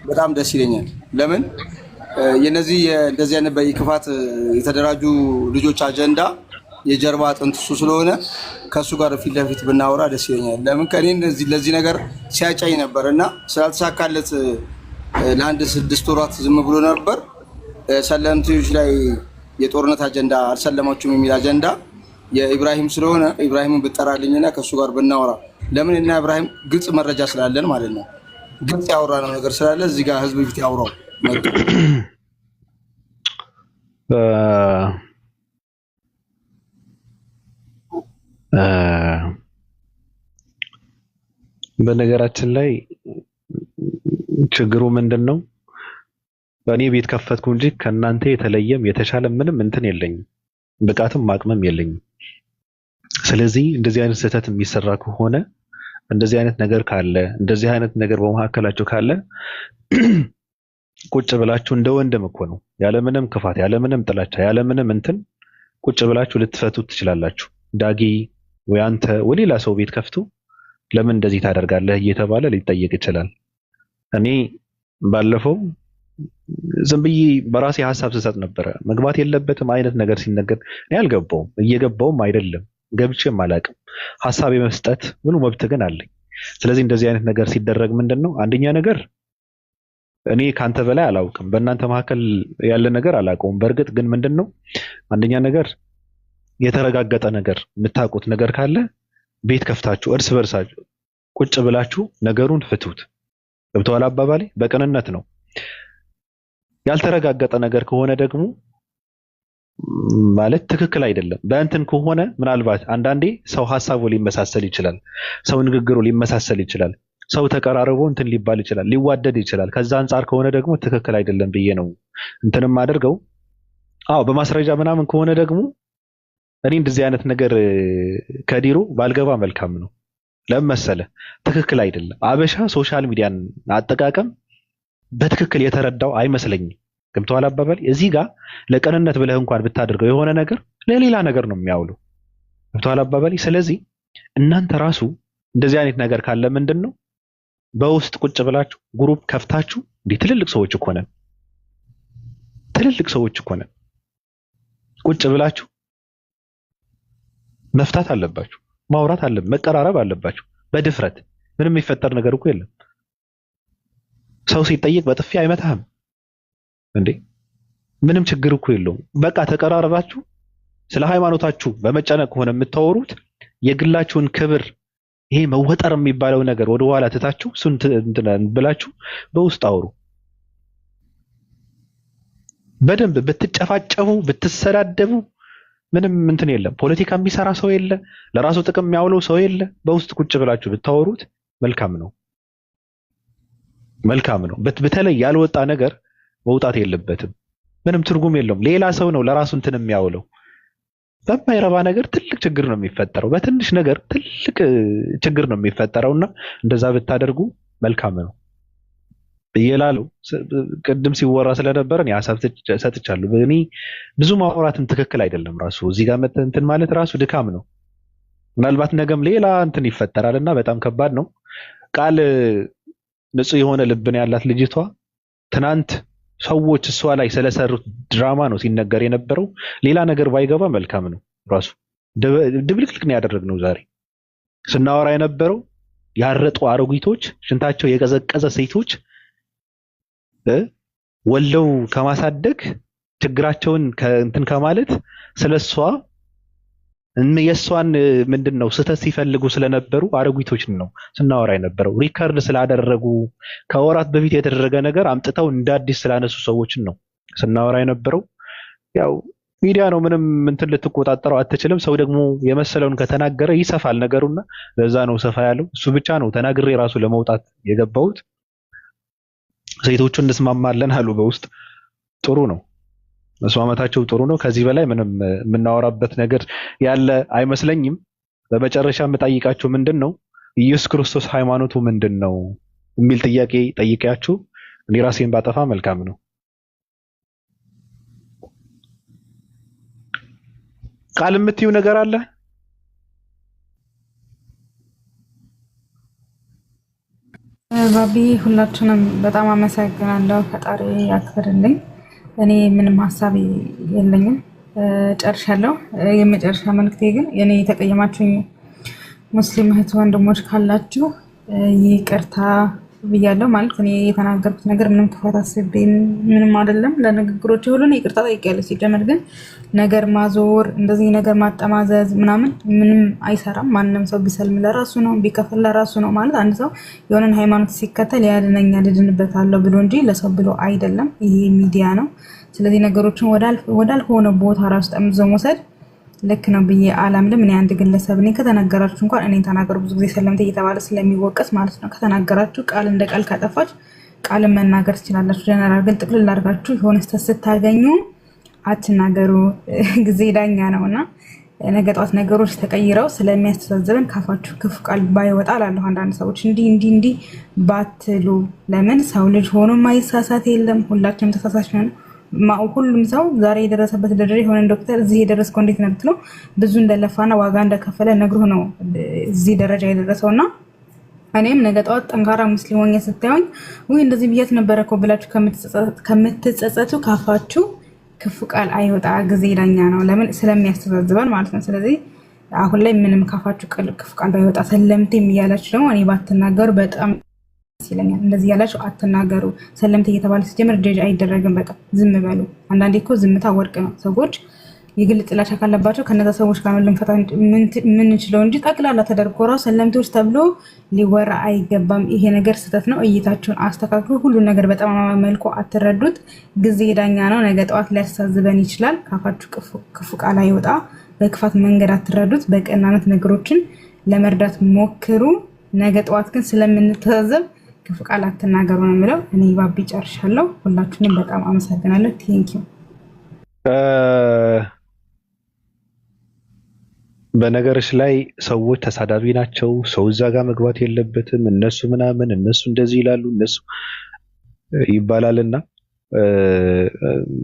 በጣም ደስ ይለኛል። ለምን እንደዚህ አይነት በክፋት የተደራጁ ልጆች አጀንዳ የጀርባ አጥንት እሱ ስለሆነ ከሱ ጋር ፊት ለፊት ብናወራ ደስ ይለኛል። ለምን ከኔ ለዚህ ነገር ሲያጫኝ ነበር እና ስላልተሳካለት ለአንድ 6 ወራት ዝም ብሎ ነበር። ሰለምቴዎች ላይ የጦርነት አጀንዳ አልሰለማችሁም የሚል አጀንዳ የኢብራሂም ስለሆነ ኢብራሂምን ብጠራልኝና ከሱ ጋር ብናወራ፣ ለምን እና ኢብራሂም ግልጽ መረጃ ስላለን ማለት ነው። ግልጽ ያወራነው ነገር ስላለ እዚህ ጋር ህዝብ ፊት ያወራው መጥቶ በነገራችን ላይ ችግሩ ምንድን ነው? በእኔ ቤት ከፈትኩ እንጂ ከእናንተ የተለየም የተሻለ ምንም እንትን የለኝም፣ ብቃትም አቅምም የለኝም። ስለዚህ እንደዚህ አይነት ስህተት የሚሰራ ከሆነ እንደዚህ አይነት ነገር ካለ እንደዚህ አይነት ነገር በመካከላችሁ ካለ ቁጭ ብላችሁ እንደ ወንድም እኮ ነው ያለምንም ክፋት ያለምንም ጥላቻ ያለምንም እንትን ቁጭ ብላችሁ ልትፈቱት ትችላላችሁ። ዳጊ ወይ አንተ ወይ ሌላ ሰው ቤት ከፍቶ ለምን እንደዚህ ታደርጋለህ እየተባለ ሊጠየቅ ይችላል። እኔ ባለፈው ዝም ብዬ በራሴ ሐሳብ ስሰጥ ነበረ። መግባት የለበትም አይነት ነገር ሲነገር እኔ አልገባውም፣ እየገባውም አይደለም፣ ገብቼም አላውቅም። ሐሳብ የመስጠት ምኑ መብት ግን አለኝ። ስለዚህ እንደዚህ አይነት ነገር ሲደረግ ምንድነው አንደኛ ነገር እኔ ካንተ በላይ አላውቅም፣ በእናንተ መካከል ያለ ነገር አላውቀውም። በእርግጥ ግን ምንድነው አንደኛ ነገር የተረጋገጠ ነገር የምታውቁት ነገር ካለ ቤት ከፍታችሁ እርስ በርሳችሁ ቁጭ ብላችሁ ነገሩን ፍቱት። ገብቶሃል አባባሌ? በቅንነት ነው። ያልተረጋገጠ ነገር ከሆነ ደግሞ ማለት ትክክል አይደለም። በእንትን ከሆነ ምናልባት አንዳንዴ ሰው ሐሳቡ ሊመሳሰል ይችላል፣ ሰው ንግግሩ ሊመሳሰል ይችላል፣ ሰው ተቀራርቦ እንትን ሊባል ይችላል፣ ሊዋደድ ይችላል። ከዛ አንጻር ከሆነ ደግሞ ትክክል አይደለም ብዬ ነው እንትንም አድርገው። አዎ በማስረጃ ምናምን ከሆነ ደግሞ እኔ እንደዚህ አይነት ነገር ከዲሮ ባልገባ መልካም ነው። ለምን መሰለህ? ትክክል አይደለም። አበሻ ሶሻል ሚዲያን አጠቃቀም በትክክል የተረዳው አይመስለኝም። ገብቶሃል አባባል? እዚህ ጋር ለቀንነት ብለህ እንኳን ብታደርገው የሆነ ነገር ለሌላ ነገር ነው የሚያውለው። ገብቶሃል አባባል? ስለዚህ እናንተ ራሱ እንደዚህ አይነት ነገር ካለ ምንድነው በውስጥ ቁጭ ብላችሁ ግሩፕ ከፍታችሁ እንዴ ትልልቅ ሰዎች እኮ ነን፣ ትልልቅ ሰዎች እኮ ነን። ቁጭ ብላችሁ መፍታት አለባችሁ፣ ማውራት አለ፣ መቀራረብ አለባችሁ በድፍረት። ምንም የሚፈጠር ነገር እኮ የለም። ሰው ሲጠይቅ በጥፊ አይመታህም እንዴ? ምንም ችግር እኮ የለውም። በቃ ተቀራረባችሁ ስለ ሃይማኖታችሁ በመጨነቅ ከሆነ የምታወሩት የግላችሁን ክብር ይሄ መወጠር የሚባለው ነገር ወደ ኋላ ትታችሁ እሱን ብላችሁ በውስጥ አውሩ። በደንብ ብትጨፋጨፉ ብትሰዳደቡ ምንም እንትን የለም። ፖለቲካ የሚሰራ ሰው የለ፣ ለራሱ ጥቅም የሚያውለው ሰው የለ። በውስጥ ቁጭ ብላችሁ ብታወሩት መልካም ነው፣ መልካም ነው። በተለይ ያልወጣ ነገር መውጣት የለበትም። ምንም ትርጉም የለውም። ሌላ ሰው ነው ለራሱ እንትን የሚያውለው። በማይረባ ነገር ትልቅ ችግር ነው የሚፈጠረው። በትንሽ ነገር ትልቅ ችግር ነው የሚፈጠረውና እንደዛ ብታደርጉ መልካም ነው ብዬላለሁ። ቅድም ሲወራ ስለነበረ እኔ ሀሳብ ሰጥቻለሁ። እኔ ብዙ ማውራትም ትክክል አይደለም። ራሱ እዚህ ጋር እንትን ማለት ራሱ ድካም ነው። ምናልባት ነገም ሌላ እንትን ይፈጠራልና በጣም ከባድ ነው። ቃል ንጹህ የሆነ ልብን ያላት ልጅቷ ትናንት ሰዎች እሷ ላይ ስለሰሩት ድራማ ነው ሲነገር የነበረው። ሌላ ነገር ባይገባ መልካም ነው። ራሱ ድብልቅልቅ ነው ያደረግነው። ዛሬ ስናወራ የነበረው ያረጡ አሮጊቶች፣ ሽንታቸው የቀዘቀዘ ሴቶች ወልደው ከማሳደግ ችግራቸውን እንትን ከማለት ስለሷ የሷን ምንድነው ስህተት ሲፈልጉ ስለነበሩ አሮጊቶችን ነው ስናወራ የነበረው። ሪከርድ ስላደረጉ ከወራት በፊት የተደረገ ነገር አምጥተው እንደ አዲስ ስላነሱ ሰዎችን ነው ስናወራ የነበረው። ያው ሚዲያ ነው፣ ምንም እንትን ልትቆጣጠረው አትችልም። ሰው ደግሞ የመሰለውን ከተናገረ ይሰፋል ነገሩና ለዛ ነው ሰፋ ያለው። እሱ ብቻ ነው ተናግሬ ራሱ ለመውጣት የገባሁት። ሴቶቹ እንስማማለን አሉ በውስጥ። ጥሩ ነው፣ መስማማታቸው ጥሩ ነው። ከዚህ በላይ ምንም የምናወራበት ነገር ያለ አይመስለኝም። በመጨረሻ የምጠይቃችሁ ምንድን ነው ኢየሱስ ክርስቶስ ሃይማኖቱ ምንድን ነው የሚል ጥያቄ ጠይቄያችሁ እኔ ራሴን ባጠፋ መልካም ነው። ቃል የምትዩ ነገር አለ? ባቢ ሁላችንም በጣም አመሰግናለሁ። ፈጣሪ ያክብርልኝ። እኔ ምንም ሀሳብ የለኝም፣ ጨርሻለሁ። የመጨረሻ መልክቴ ግን የኔ የተቀየማችሁኝ ሙስሊም እህት ወንድሞች ካላችሁ ይቅርታ ብያለሁ። ማለት እኔ የተናገርኩት ነገር ምንም ክፋት አስቤ ምንም አይደለም። ለንግግሮች ሁሉን ይቅርታ ጠይቄያለሁ። ሲጀመር ግን ነገር ማዞር፣ እንደዚህ ነገር ማጠማዘዝ ምናምን ምንም አይሰራም። ማንም ሰው ቢሰልም ለራሱ ነው፣ ቢከፍል ለራሱ ነው። ማለት አንድ ሰው የሆነን ሃይማኖት ሲከተል ያድነኛል እድንበታለሁ ብሎ እንጂ ለሰው ብሎ አይደለም። ይሄ ሚዲያ ነው። ስለዚህ ነገሮችን ወዳልሆነ ቦታ ራሱ ጠምዞ መውሰድ ልክ ነው ብዬ አላምንም። እኔ አንድ ግለሰብ እኔ ከተናገራችሁ እንኳን እኔን ተናገሩ ብዙ ጊዜ ሰለምቴ እየተባለ ስለሚወቀስ ማለት ነው። ከተናገራችሁ ቃል እንደ ቃል ካጠፋች ቃልን መናገር ትችላላችሁ። ጀነራል ግን ጥቅልል አድርጋችሁ የሆነ ስህተት ስታገኙ አትናገሩ። ጊዜ ዳኛ ነው እና ነገ ጠዋት ነገሮች ተቀይረው ስለሚያስተዛዝበን ካፋችሁ ክፉ ቃል ባይወጣ እላለሁ። አንዳንድ ሰዎች እንዲህ ባትሉ። ለምን ሰው ልጅ ሆኖ ማይሳሳት የለም። ሁላችንም ተሳሳች ነን። ሁሉም ሰው ዛሬ የደረሰበት ደረጃ የሆነ ዶክተር እዚህ የደረስከው እንዴት ነው ብትለው ብዙ እንደለፋና ዋጋ እንደከፈለ ነግሮ ነው እዚህ ደረጃ የደረሰውና እኔም ነገ ጠዋት ጠንካራ ሙስሊም ሆኜ ስታዩኝ ወይ እንደዚህ ብያት ነበረ እኮ ብላችሁ ከምትጸጸቱ ካፋችሁ ክፉ ቃል አይወጣ፣ ጊዜ ዳኛ ነው። ለምን ስለሚያስተዛዝባል ማለት ነው። ስለዚህ አሁን ላይ ምንም ካፋችሁ ክፉ ቃል ባይወጣ ሰለምቴም እያላችሁ ደግሞ እኔ ባትናገሩ በጣም ይለኛል። እንደዚህ ያላችሁ አትናገሩ። ሰለምቴ እየተባለ ሲጀምር ጀጅ አይደረግም። በቃ ዝም በሉ። አንዳንዴ እኮ ዝምታ ወርቅ ነው። ሰዎች የግል ጥላቻ ካለባቸው ከነዛ ሰዎች ጋር ልንፈታ የምንችለው እንጂ ጠቅላላ ተደርጎ ራሱ ሰለምቴዎች ተብሎ ሊወራ አይገባም። ይሄ ነገር ስህተት ነው። እይታችሁን አስተካክሉ። ሁሉን ነገር በጠማማ መልኩ አትረዱት። ጊዜ ዳኛ ነው። ነገ ጠዋት ሊያስተዛዝበን ይችላል። ካፋችሁ ክፉ ቃል አይወጣ። በክፋት መንገድ አትረዱት። በቀናነት ነገሮችን ለመርዳት ሞክሩ። ነገ ጠዋት ግን ስለምንተዛዘብ ክፉ ቃል አትናገሩ ነው የምለው። እኔ ባቢ ጨርሻለሁ። ሁላችሁንም በጣም አመሰግናለሁ። ቴንኪው። በነገርሽ ላይ ሰዎች ተሳዳቢ ናቸው፣ ሰው እዛ ጋር መግባት የለበትም፣ እነሱ ምናምን እነሱ እንደዚህ ይላሉ እነሱ ይባላልና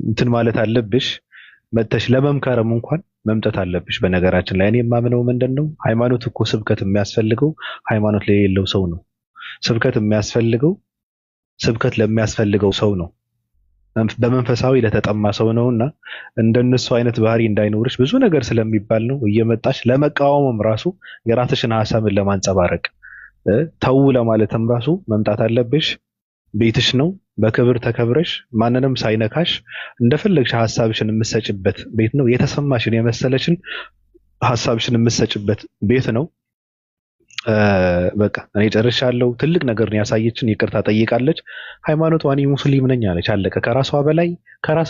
እንትን ማለት አለብሽ። መተሽ ለመምከርም እንኳን መምጠት አለብሽ። በነገራችን ላይ እኔ የማምነው ምንድነው ሃይማኖት እኮ ስብከት የሚያስፈልገው ሃይማኖት ለሌለው ሰው ነው። ስብከት የሚያስፈልገው ስብከት ለሚያስፈልገው ሰው ነው። በመንፈሳዊ ለተጠማ ሰው ነውና እንደነሱ አይነት ባህሪ እንዳይኖርሽ ብዙ ነገር ስለሚባል ነው እየመጣሽ ለመቃወምም ራሱ የራስሽን ሐሳብን ለማንጸባረቅ ተው ለማለትም ራሱ መምጣት አለብሽ። ቤትሽ ነው፣ በክብር ተከብረሽ ማንንም ሳይነካሽ እንደፈለግሽ ሐሳብሽን የምትሰጭበት ቤት ነው። የተሰማሽን የመሰለሽን ሐሳብሽን የምትሰጭበት ቤት ነው። በቃ እኔ ጨርሻለሁ። ትልቅ ነገር ነው ያሳየችን። ይቅርታ ጠይቃለች። ሃይማኖቷ እኔ ሙስሊም ነኝ አለች። አለቀ። ከራስ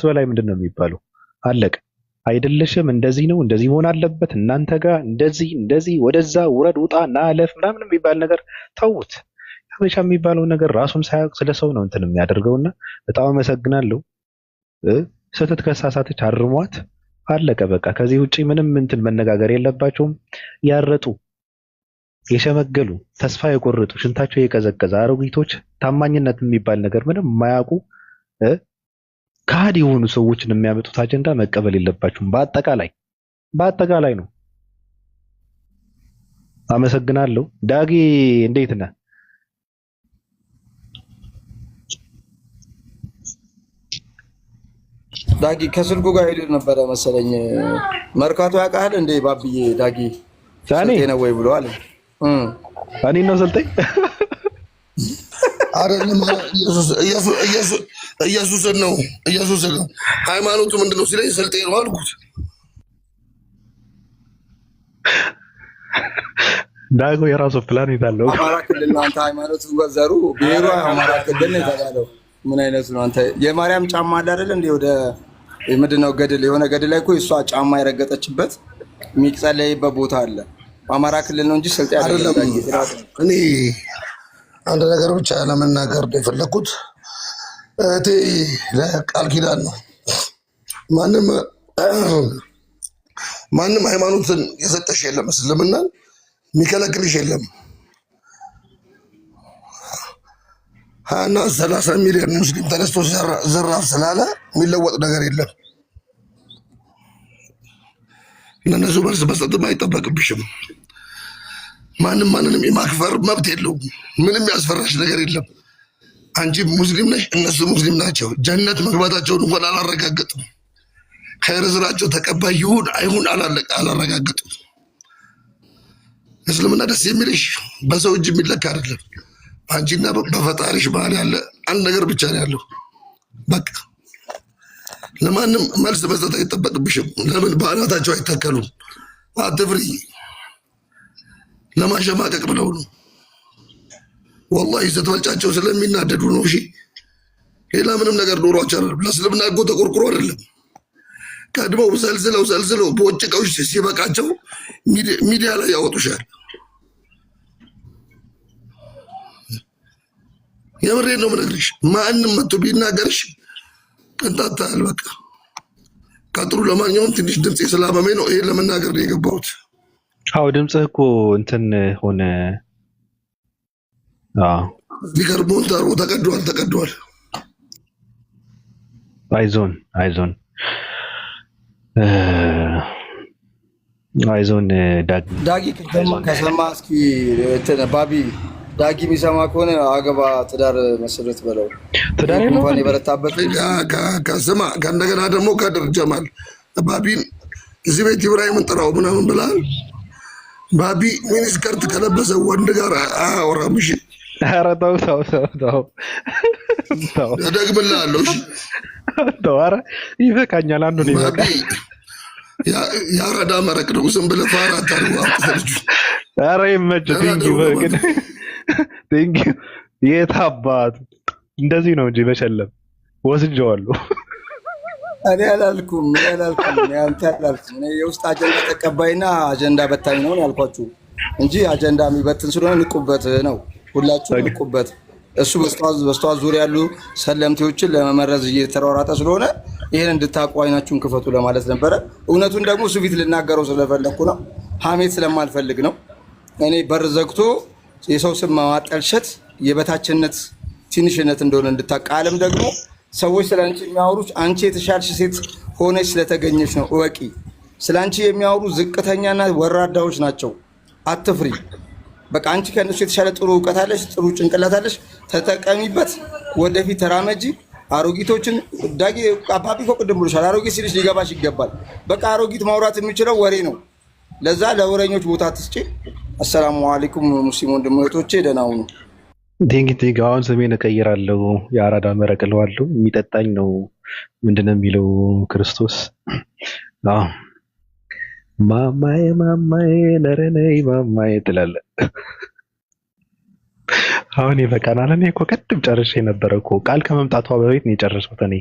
በላይ ምንድን ነው የሚባለው? አለቀ። አይደለሽም፣ እንደዚህ ነው፣ እንደዚህ መሆን አለበት፣ እናንተ ጋር እንደዚህ ወደዛ ውረድ፣ ውጣ፣ ናለፍ ምናምን የሚባል ነገር ተውት። ሀበሻ የሚባለው ነገር ራሱን ሳያውቅ ስለ ሰው ነው እንትን የሚያደርገውና በጣም አመሰግናለሁ። ስህተት ከሳሳተች አርሟት። አለቀ በቃ። ከዚህ ውጪ ምንም እንትን መነጋገር የለባቸውም። ያረጡ የሸመገሉ ተስፋ የቆረጡ ሽንታቸው የቀዘቀዘ አሮጊቶች ታማኝነት የሚባል ነገር ምንም የማያውቁ ከሃዲ የሆኑ ሰዎችን የሚያመጡት አጀንዳ መቀበል የለባችሁም። በአጠቃላይ ነው። አመሰግናለሁ። ዳጊ እንዴት ነህ? ዳጊ ከስልኩ ጋር ሄዶ ነበረ መሰለኝ። መርካቶ ያውቃል እንዴ ባብዬ? ዳጊ ስልጤ ነው ወይ ብለዋል። እኔ ነው ስልጤ አይደለም። ኢየሱስን ነው ሃይማኖቱ ምንድነው ሲለኝ ስልጤ ነው አልኩት። ዳጎ የራሱ ፕላኔት አለው። አማራ ክልል ነው አንተ ሃይማኖቱ ወዘሩ ብሔሩ አማራ ክልል ነው የተባለው። ምን አይነት ነው አንተ? የማርያም ጫማ አለ አይደል እንዴ? ወደ ምንድነው ገድል የሆነ ገድል ላይ እኮ እሷ ጫማ የረገጠችበት የሚጸለይበት ቦታ አለ። አማራ ክልል ነው እንጂ ስልጤ አይደለም። እኔ አንድ ነገር ብቻ ለመናገር ነው የፈለኩት። እህቴ ለቃል ኪዳን ነው። ማንም ሃይማኖትን የሰጠሽ የለም፣ እስልምናን የሚከለክልሽ የለም። 20 እና 30 ሚሊዮን ሙስሊም ተነስቶ ዘራፍ ስላለ የሚለወጥ ነገር የለም። ለነሱ መልስ መስጠትም አይጠበቅብሽም። ማንንም የማክፈር መብት የለውም። ምንም ያስፈራሽ ነገር የለም። አንቺ ሙስሊም ነሽ፣ እነሱ ሙስሊም ናቸው። ጀነት መግባታቸውን እንኳን አላረጋገጥም። ከርዝራቸው ተቀባይ ይሁን አይሁን አላረጋገጡም። እስልምና ደስ የሚልሽ በሰው እጅ የሚለካ አይደለም። አንቺና በፈጣሪሽ መሀል ያለ አንድ ነገር ብቻ ነው ያለው። በቃ ለማንም መልስ መስጠት አይጠበቅብሽም። ለምን በአናታቸው አይተከሉም? አትፍሪ። ለማሸማቀቅ ብለው ነው። ወላሂ ስትበልጫቸው ስለሚናደዱ ነው። እሺ ሌላ ምንም ነገር ኖሯቸው አይደለም። ለእስልምና እኮ ተቆርቁሮ አይደለም። ቀድመው ሰልስለው በወጭቀው ሲበቃቸው ሚዲያ ላይ ያወጡሻል። የምሬን ነው የምነግርሽ። ማንም መጥቶ ቢናገርሽ ቀንጣታል። በቃ ቀጥሩ። ለማንኛውም ትንሽ ድምፅ ስላመመኝ ነው ይሄን ለመናገር ነው የገባሁት። አዎ ድምፅህ እኮ እንትን ሆነ። ስፒከር ሞንታሩ ተቀዷል። አይዞን ዳጊ ከሰማ እስኪ ባቢ ዳጊ የሚሰማ ከሆነ አገባ ትዳር መስረት በለው። ትዳር ነው እንኳን የበረታበት ከስማ ከእንደገና ደግሞ ከድር ጀማል ባቢን እዚህ ቤት ኢብራሂምን ጥራው ምናምን ብላል። ባቢ ሚኒስከርት ከለበሰ ወንድ ጋር አያወራም። እሺ ኧረ ተው ተው ተው ተው ተው እደግምልሃለሁ። እሺ ተው። ኧረ ይበቃኛል። አንዱ ነው ይበቃል። ያረዳ መረቅ ነው። ዝም ብለህ ፋራ አታድርጉ። አትፈልጁ። ኧረ ይመችህ። ቴንኪው የት አባቱ እንደዚህ ነው እንጂ በሸለም ወስጄዋለሁ። እኔ አላልኩም። አንተ አላልኩም። እኔ የውስጥ አጀንዳ ተቀባይና አጀንዳ በታኝ ነው ያልኳችሁ እንጂ አጀንዳ የሚበትን ስለሆነ ንቁበት ነው። ሁላችሁም ንቁበት። እሱ በስተዋት ዙሪያ ያሉ ሰለምቴዎችን ለመመረዝ እየተሯሯጠ ስለሆነ ይሄን እንድታውቁ አይናችሁን ክፈቱ ለማለት ነበረ። እውነቱን ደግሞ እሱ ፊት ልናገረው ስለፈለኩ ነው። ሀሜት ስለማልፈልግ ነው። እኔ በር ዘግቶ የሰው ስም ማጠልሸት የበታችነት ትንሽነት እንደሆነ እንድታውቅ። ዓለም ደግሞ ሰዎች ስለአንቺ የሚያወሩት አንቺ የተሻልሽ ሴት ሆነች ስለተገኘች ነው። እወቂ። ስለአንቺ የሚያወሩ ዝቅተኛና ወራዳዎች ናቸው። አትፍሪ። በቃ አንቺ ከነሱ የተሻለ ጥሩ እውቀት አለሽ፣ ጥሩ ጭንቅላት አለሽ። ተጠቀሚበት። ወደፊት ተራመጂ። አሮጊቶችን ዳጊ አባቢ እኮ ቅድም ብሎሻል። አሮጊት ሲልሽ ሊገባሽ ይገባል። በቃ አሮጊት ማውራት የሚችለው ወሬ ነው። ለዛ ለወሬኞች ቦታ አትስጪ። አሰላሙ አለይኩም ሙስሊም ወንድም እህቶቼ፣ ደህና ሁኑ። ቴንኪ አሁን ስሜን እቀይራለሁ። የአራዳ መረቅ እለዋለሁ። የሚጠጣኝ ነው ምንድነው የሚለው ክርስቶስ። ማማዬ ማማዬ ነረነይ ማማዬ ትላለህ። አሁን ይበቃናል። እኔ እኮ ቅድም ጨርሼ ነበረ እኮ ቃል ከመምጣቷ በፊት ነው የጨረስኩት እኔ።